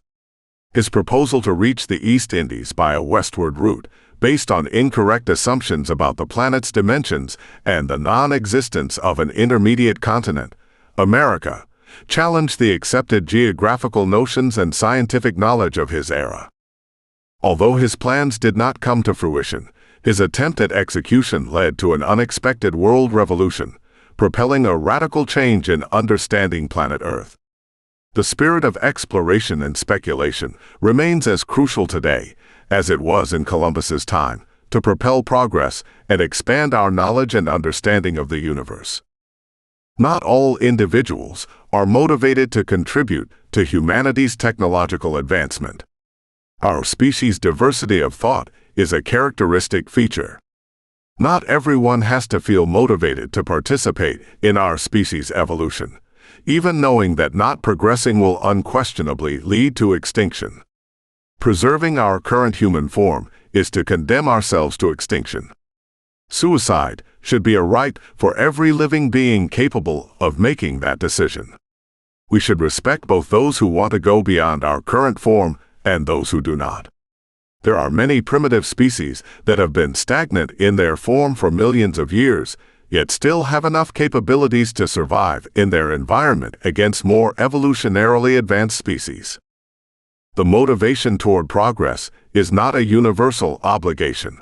His proposal to reach the East Indies by a westward route, based on incorrect assumptions about the planet's dimensions and the non-existence of an intermediate continent, America, challenged the accepted geographical notions and scientific knowledge of his era. Although his plans did not come to fruition, his attempt at execution led to an unexpected world revolution, propelling a radical change in understanding planet Earth. The spirit of exploration and speculation remains as crucial today as it was in Columbus's time to propel progress and expand our knowledge and understanding of the universe. Not all individuals are motivated to contribute to humanity's technological advancement. Our species' diversity of thought is a characteristic feature. Not everyone has to feel motivated to participate in our species' evolution, even knowing that not progressing will unquestionably lead to extinction. Preserving our current human form is to condemn ourselves to extinction. Suicide should be a right for every living being capable of making that decision. We should respect both those who want to go beyond our current form and those who do not. There are many primitive species that have been stagnant in their form for millions of years, yet still have enough capabilities to survive in their environment against more evolutionarily advanced species. The motivation toward progress is not a universal obligation.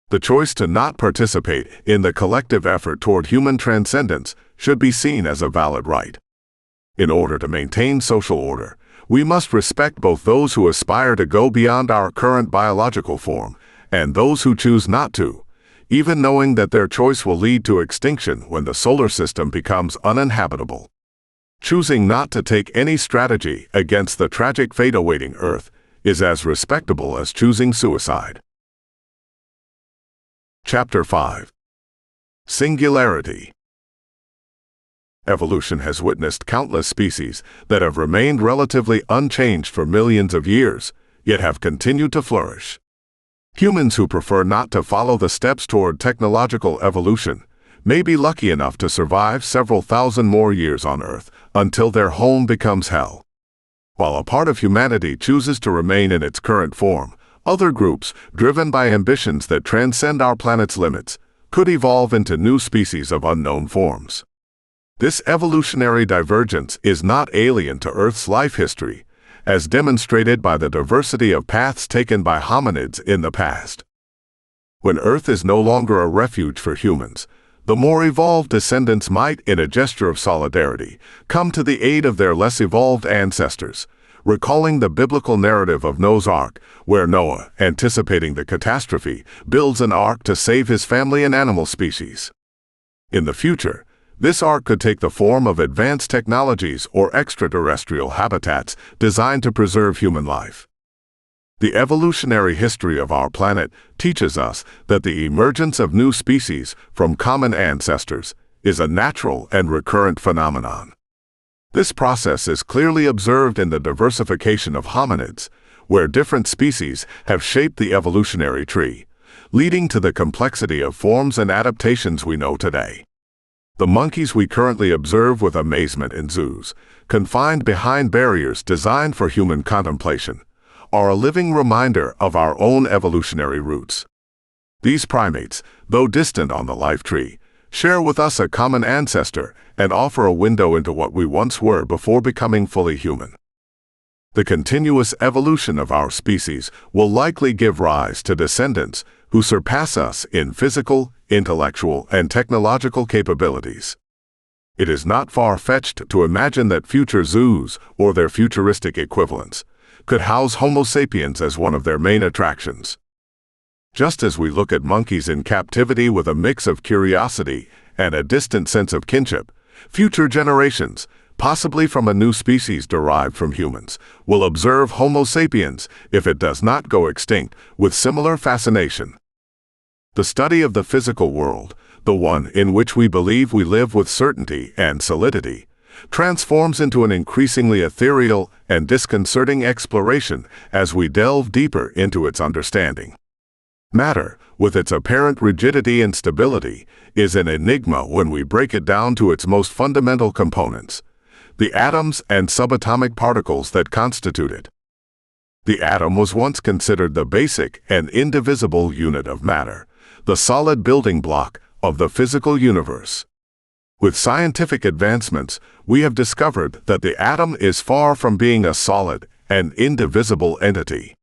The choice to not participate in the collective effort toward human transcendence should be seen as a valid right. In order to maintain social order, we must respect both those who aspire to go beyond our current biological form and those who choose not to, even knowing that their choice will lead to extinction when the solar system becomes uninhabitable. Choosing not to take any strategy against the tragic fate awaiting Earth is as respectable as choosing suicide. Chapter 5. Singularity. Evolution has witnessed countless species that have remained relatively unchanged for millions of years, yet have continued to flourish. Humans who prefer not to follow the steps toward technological evolution may be lucky enough to survive several thousand more years on Earth until their home becomes hell. While a part of humanity chooses to remain in its current form, other groups, driven by ambitions that transcend our planet's limits, could evolve into new species of unknown forms. This evolutionary divergence is not alien to Earth's life history, as demonstrated by the diversity of paths taken by hominids in the past. When Earth is no longer a refuge for humans, the more evolved descendants might, in a gesture of solidarity, come to the aid of their less evolved ancestors, recalling the biblical narrative of Noah's Ark, where Noah, anticipating the catastrophe, builds an ark to save his family and animal species. In the future, this ark could take the form of advanced technologies or extraterrestrial habitats designed to preserve human life. The evolutionary history of our planet teaches us that the emergence of new species from common ancestors is a natural and recurrent phenomenon. This process is clearly observed in the diversification of hominids, where different species have shaped the evolutionary tree, leading to the complexity of forms and adaptations we know today. The monkeys we currently observe with amazement in zoos, confined behind barriers designed for human contemplation, are a living reminder of our own evolutionary roots. These primates, though distant on the life tree, share with us a common ancestor and offer a window into what we once were before becoming fully human. The continuous evolution of our species will likely give rise to descendants who surpass us in physical, intellectual, and technological capabilities. It is not far-fetched to imagine that future zoos, or their futuristic equivalents, could house Homo sapiens as one of their main attractions. Just as we look at monkeys in captivity with a mix of curiosity and a distant sense of kinship, future generations, possibly from a new species derived from humans, will observe Homo sapiens, if it does not go extinct, with similar fascination. The study of the physical world, the one in which we believe we live with certainty and solidity, transforms into an increasingly ethereal and disconcerting exploration as we delve deeper into its understanding. Matter, with its apparent rigidity and stability, is an enigma when we break it down to its most fundamental components, the atoms and subatomic particles that constitute it. The atom was once considered the basic and indivisible unit of matter, the solid building block of the physical universe. With scientific advancements, we have discovered that the atom is far from being a solid and indivisible entity.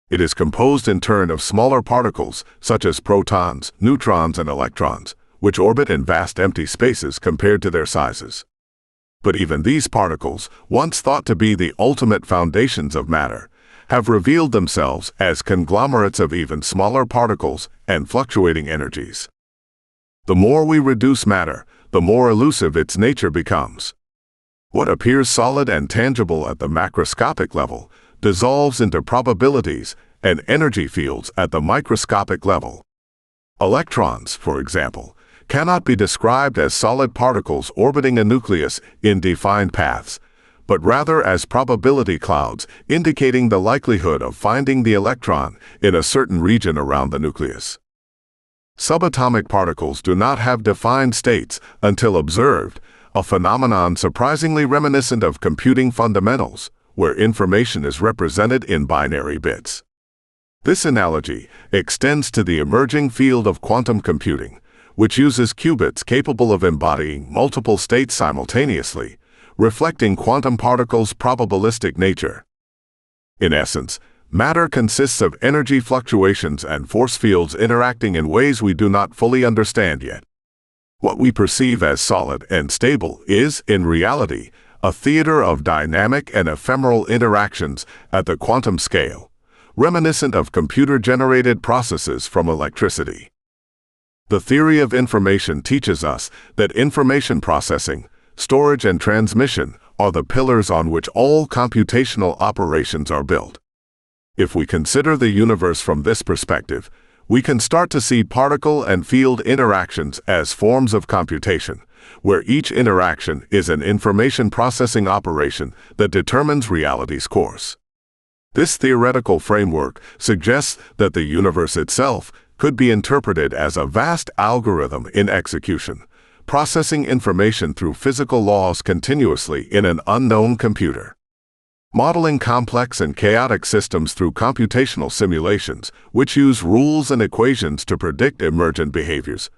It is composed in turn of smaller particles, such as protons, neutrons, and electrons, which orbit in vast empty spaces compared to their sizes. But even these particles, once thought to be the ultimate foundations of matter, have revealed themselves as conglomerates of even smaller particles and fluctuating energies. The more we reduce matter, the more elusive its nature becomes. What appears solid and tangible at the macroscopic level dissolves into probabilities and energy fields at the microscopic level. Electrons, for example, cannot be described as solid particles orbiting a nucleus in defined paths, but rather as probability clouds indicating the likelihood of finding the electron in a certain region around the nucleus. Subatomic particles do not have defined states until observed, a phenomenon surprisingly reminiscent of computing fundamentals, where information is represented in binary bits. This analogy extends to the emerging field of quantum computing, which uses qubits capable of embodying multiple states simultaneously, reflecting quantum particles' probabilistic nature. In essence, matter consists of energy fluctuations and force fields interacting in ways we do not fully understand yet. What we perceive as solid and stable is, in reality, a theater of dynamic and ephemeral interactions at the quantum scale, reminiscent of computer-generated processes from electricity. The theory of information teaches us that information processing, storage, and transmission are the pillars on which all computational operations are built. If we consider the universe from this perspective, we can start to see particle and field interactions as forms of computation, where each interaction is an information processing operation that determines reality's course. This theoretical framework suggests that the universe itself could be interpreted as a vast algorithm in execution, processing information through physical laws continuously in an unknown computer. Modeling complex and chaotic systems through computational simulations, which use rules and equations to predict emergent behaviors,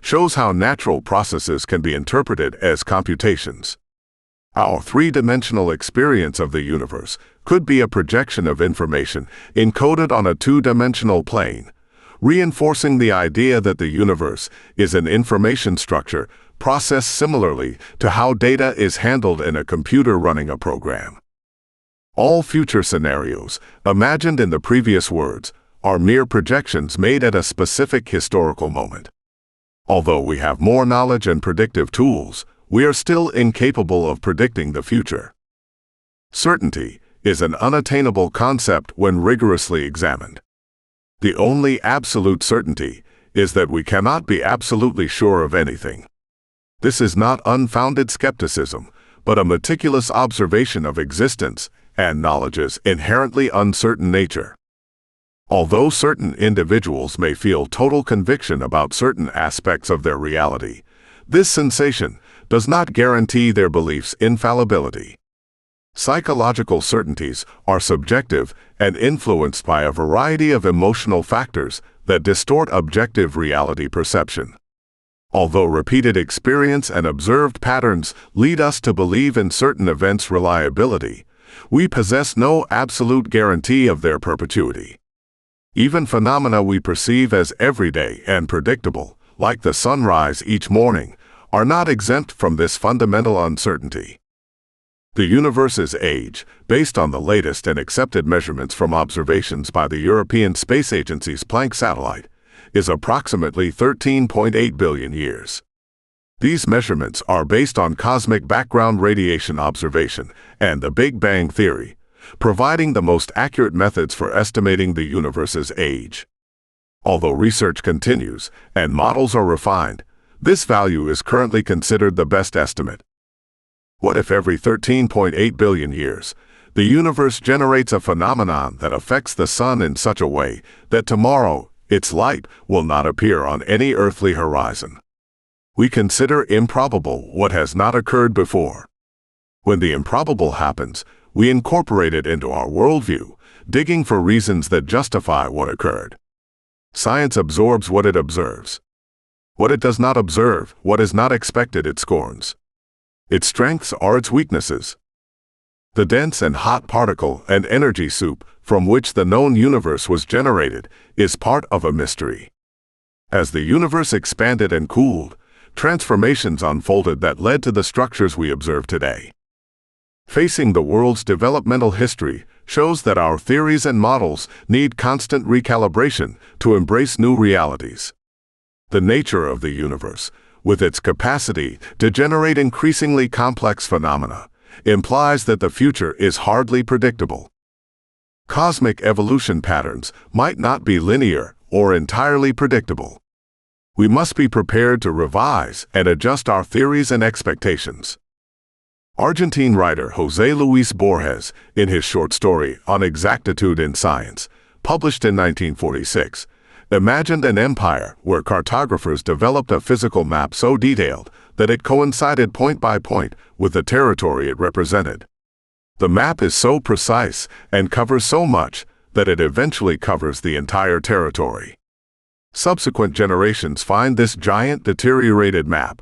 shows how natural processes can be interpreted as computations. Our three-dimensional experience of the universe could be a projection of information encoded on a two-dimensional plane, reinforcing the idea that the universe is an information structure processed similarly to how data is handled in a computer running a program. All future scenarios, imagined in the previous words, are mere projections made at a specific historical moment. Although we have more knowledge and predictive tools, we are still incapable of predicting the future. Certainty is an unattainable concept when rigorously examined. The only absolute certainty is that we cannot be absolutely sure of anything. This is not unfounded skepticism, but a meticulous observation of existence and knowledge's inherently uncertain nature. Although certain individuals may feel total conviction about certain aspects of their reality, this sensation does not guarantee their belief's infallibility. Psychological certainties are subjective and influenced by a variety of emotional factors that distort objective reality perception. Although repeated experience and observed patterns lead us to believe in certain events' reliability, we possess no absolute guarantee of their perpetuity. Even phenomena we perceive as everyday and predictable, like the sunrise each morning, are not exempt from this fundamental uncertainty. The universe's age, based on the latest and accepted measurements from observations by the European Space Agency's Planck satellite, is approximately 13.8 billion years. These measurements are based on cosmic background radiation observation and the Big Bang theory, providing the most accurate methods for estimating the universe's age. Although research continues and models are refined, this value is currently considered the best estimate. What if every 13.8 billion years, the universe generates a phenomenon that affects the sun in such a way that tomorrow its light will not appear on any earthly horizon? We consider improbable what has not occurred before. When the improbable happens, we incorporate it into our worldview, digging for reasons that justify what occurred. Science absorbs what it observes. What it does not observe, what is not expected, it scorns. Its strengths are its weaknesses. The dense and hot particle and energy soup from which the known universe was generated is part of a mystery. As the universe expanded and cooled, transformations unfolded that led to the structures we observe today. Facing the world's developmental history shows that our theories and models need constant recalibration to embrace new realities. The nature of the universe, with its capacity to generate increasingly complex phenomena, implies that the future is hardly predictable. Cosmic evolution patterns might not be linear or entirely predictable. We must be prepared to revise and adjust our theories and expectations. Argentine writer José Luis Borges, in his short story On Exactitude in Science, published in 1946, imagined an empire where cartographers developed a physical map so detailed that it coincided point by point with the territory it represented. The map is so precise and covers so much that it eventually covers the entire territory. Subsequent generations find this giant deteriorated map,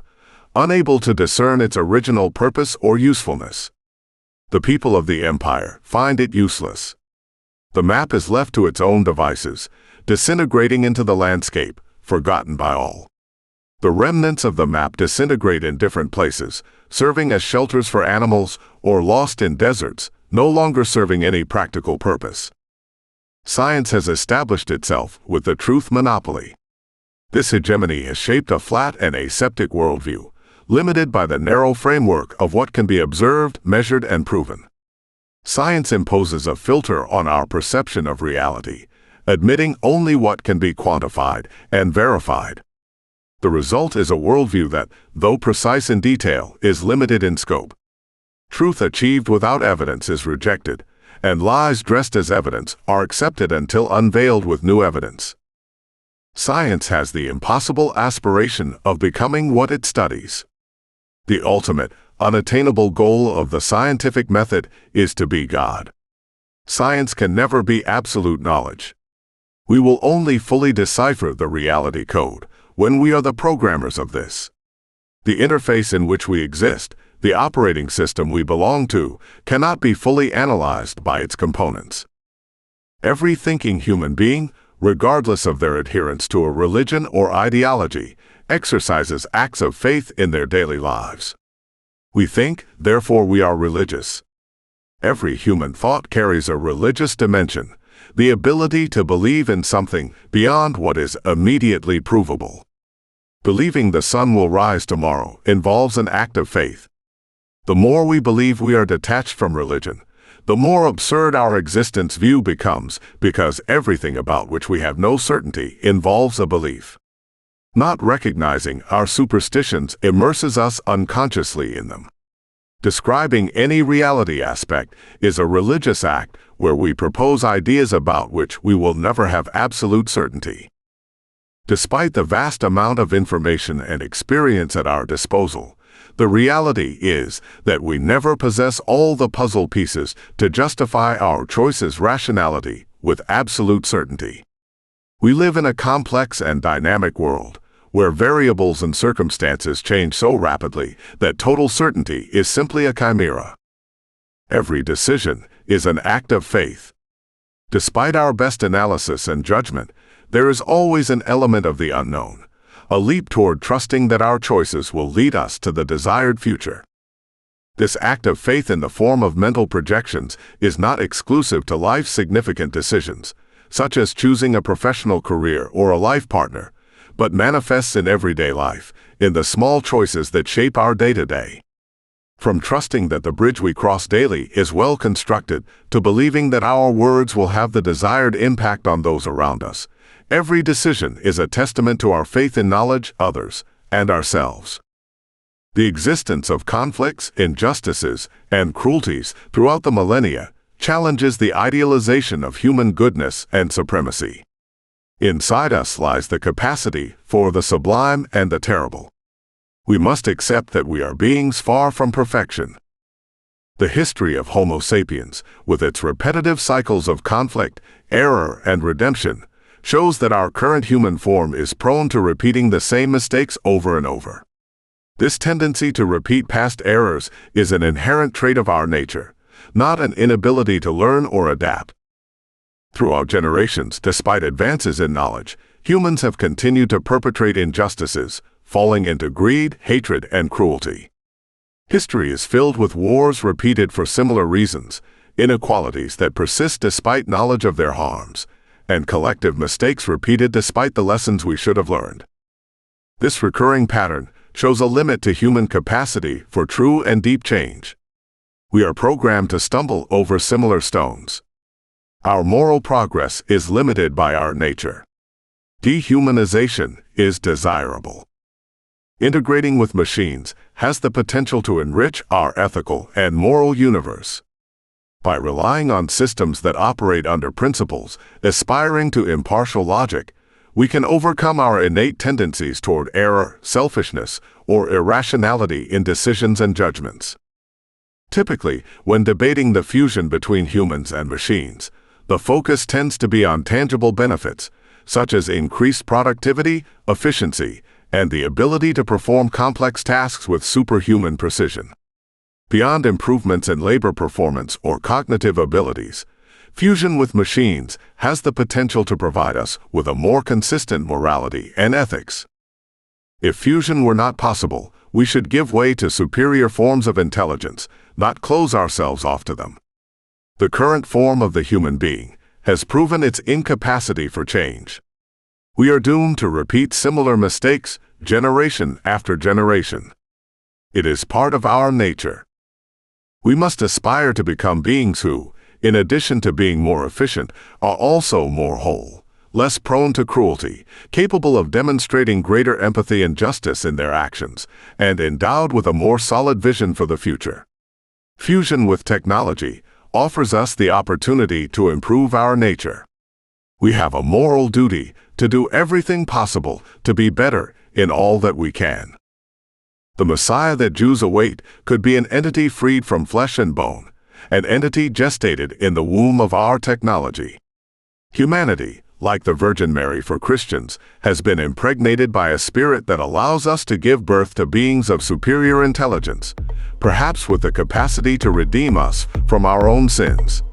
unable to discern its original purpose or usefulness. The people of the empire find it useless. The map is left to its own devices, disintegrating into the landscape, forgotten by all. The remnants of the map disintegrate in different places, serving as shelters for animals, or lost in deserts, no longer serving any practical purpose. Science has established itself with the truth monopoly. This hegemony has shaped a flat and aseptic worldview, limited by the narrow framework of what can be observed, measured, and proven. Science imposes a filter on our perception of reality, admitting only what can be quantified and verified. The result is a worldview that, though precise in detail, is limited in scope. Truth achieved without evidence is rejected, and lies dressed as evidence are accepted until unveiled with new evidence. Science has the impossible aspiration of becoming what it studies. The ultimate, unattainable goal of the scientific method is to be God. Science can never be absolute knowledge. We will only fully decipher the reality code when we are the programmers of this. The interface in which we exist, the operating system we belong to, cannot be fully analyzed by its components. Every thinking human being, regardless of their adherence to a religion or ideology, exercises acts of faith in their daily lives. We think, therefore we are religious. Every human thought carries a religious dimension, the ability to believe in something beyond what is immediately provable. Believing the sun will rise tomorrow involves an act of faith. The more we believe we are detached from religion, the more absurd our existence view becomes, because everything about which we have no certainty involves a belief. Not recognizing our superstitions immerses us unconsciously in them. Describing any reality aspect is a religious act where we propose ideas about which we will never have absolute certainty. Despite the vast amount of information and experience at our disposal, the reality is that we never possess all the puzzle pieces to justify our choices' rationality with absolute certainty. We live in a complex and dynamic world, where variables and circumstances change so rapidly that total certainty is simply a chimera. Every decision is an act of faith. Despite our best analysis and judgment, there is always an element of the unknown, a leap toward trusting that our choices will lead us to the desired future. This act of faith in the form of mental projections is not exclusive to life's significant decisions, such as choosing a professional career or a life partner, but manifests in everyday life, in the small choices that shape our day-to-day. From trusting that the bridge we cross daily is well constructed to believing that our words will have the desired impact on those around us, every decision is a testament to our faith in knowledge, others, and ourselves. The existence of conflicts, injustices, and cruelties throughout the millennia challenges the idealization of human goodness and supremacy. Inside us lies the capacity for the sublime and the terrible. We must accept that we are beings far from perfection. The history of Homo sapiens, with its repetitive cycles of conflict, error, and redemption, shows that our current human form is prone to repeating the same mistakes over and over. This tendency to repeat past errors is an inherent trait of our nature, not an inability to learn or adapt. Throughout generations, despite advances in knowledge, humans have continued to perpetrate injustices, falling into greed, hatred, and cruelty. History is filled with wars repeated for similar reasons, inequalities that persist despite knowledge of their harms, and collective mistakes repeated despite the lessons we should have learned. This recurring pattern shows a limit to human capacity for true and deep change. We are programmed to stumble over similar stones. Our moral progress is limited by our nature. Dehumanization is desirable. Integrating with machines has the potential to enrich our ethical and moral universe. By relying on systems that operate under principles aspiring to impartial logic, we can overcome our innate tendencies toward error, selfishness, or irrationality in decisions and judgments. Typically, when debating the fusion between humans and machines, the focus tends to be on tangible benefits, such as increased productivity, efficiency, and the ability to perform complex tasks with superhuman precision. Beyond improvements in labor performance or cognitive abilities, fusion with machines has the potential to provide us with a more consistent morality and ethics. If fusion were not possible, we should give way to superior forms of intelligence, not close ourselves off to them. The current form of the human being has proven its incapacity for change. We are doomed to repeat similar mistakes generation after generation. It is part of our nature. We must aspire to become beings who, in addition to being more efficient, are also more whole, less prone to cruelty, capable of demonstrating greater empathy and justice in their actions, and endowed with a more solid vision for the future. Fusion with technology offers us the opportunity to improve our nature. We have a moral duty to do everything possible to be better in all that we can. The Messiah that Jews await could be an entity freed from flesh and bone, an entity gestated in the womb of our technology. Humanity, like the Virgin Mary for Christians, has been impregnated by a spirit that allows us to give birth to beings of superior intelligence, perhaps with the capacity to redeem us from our own sins.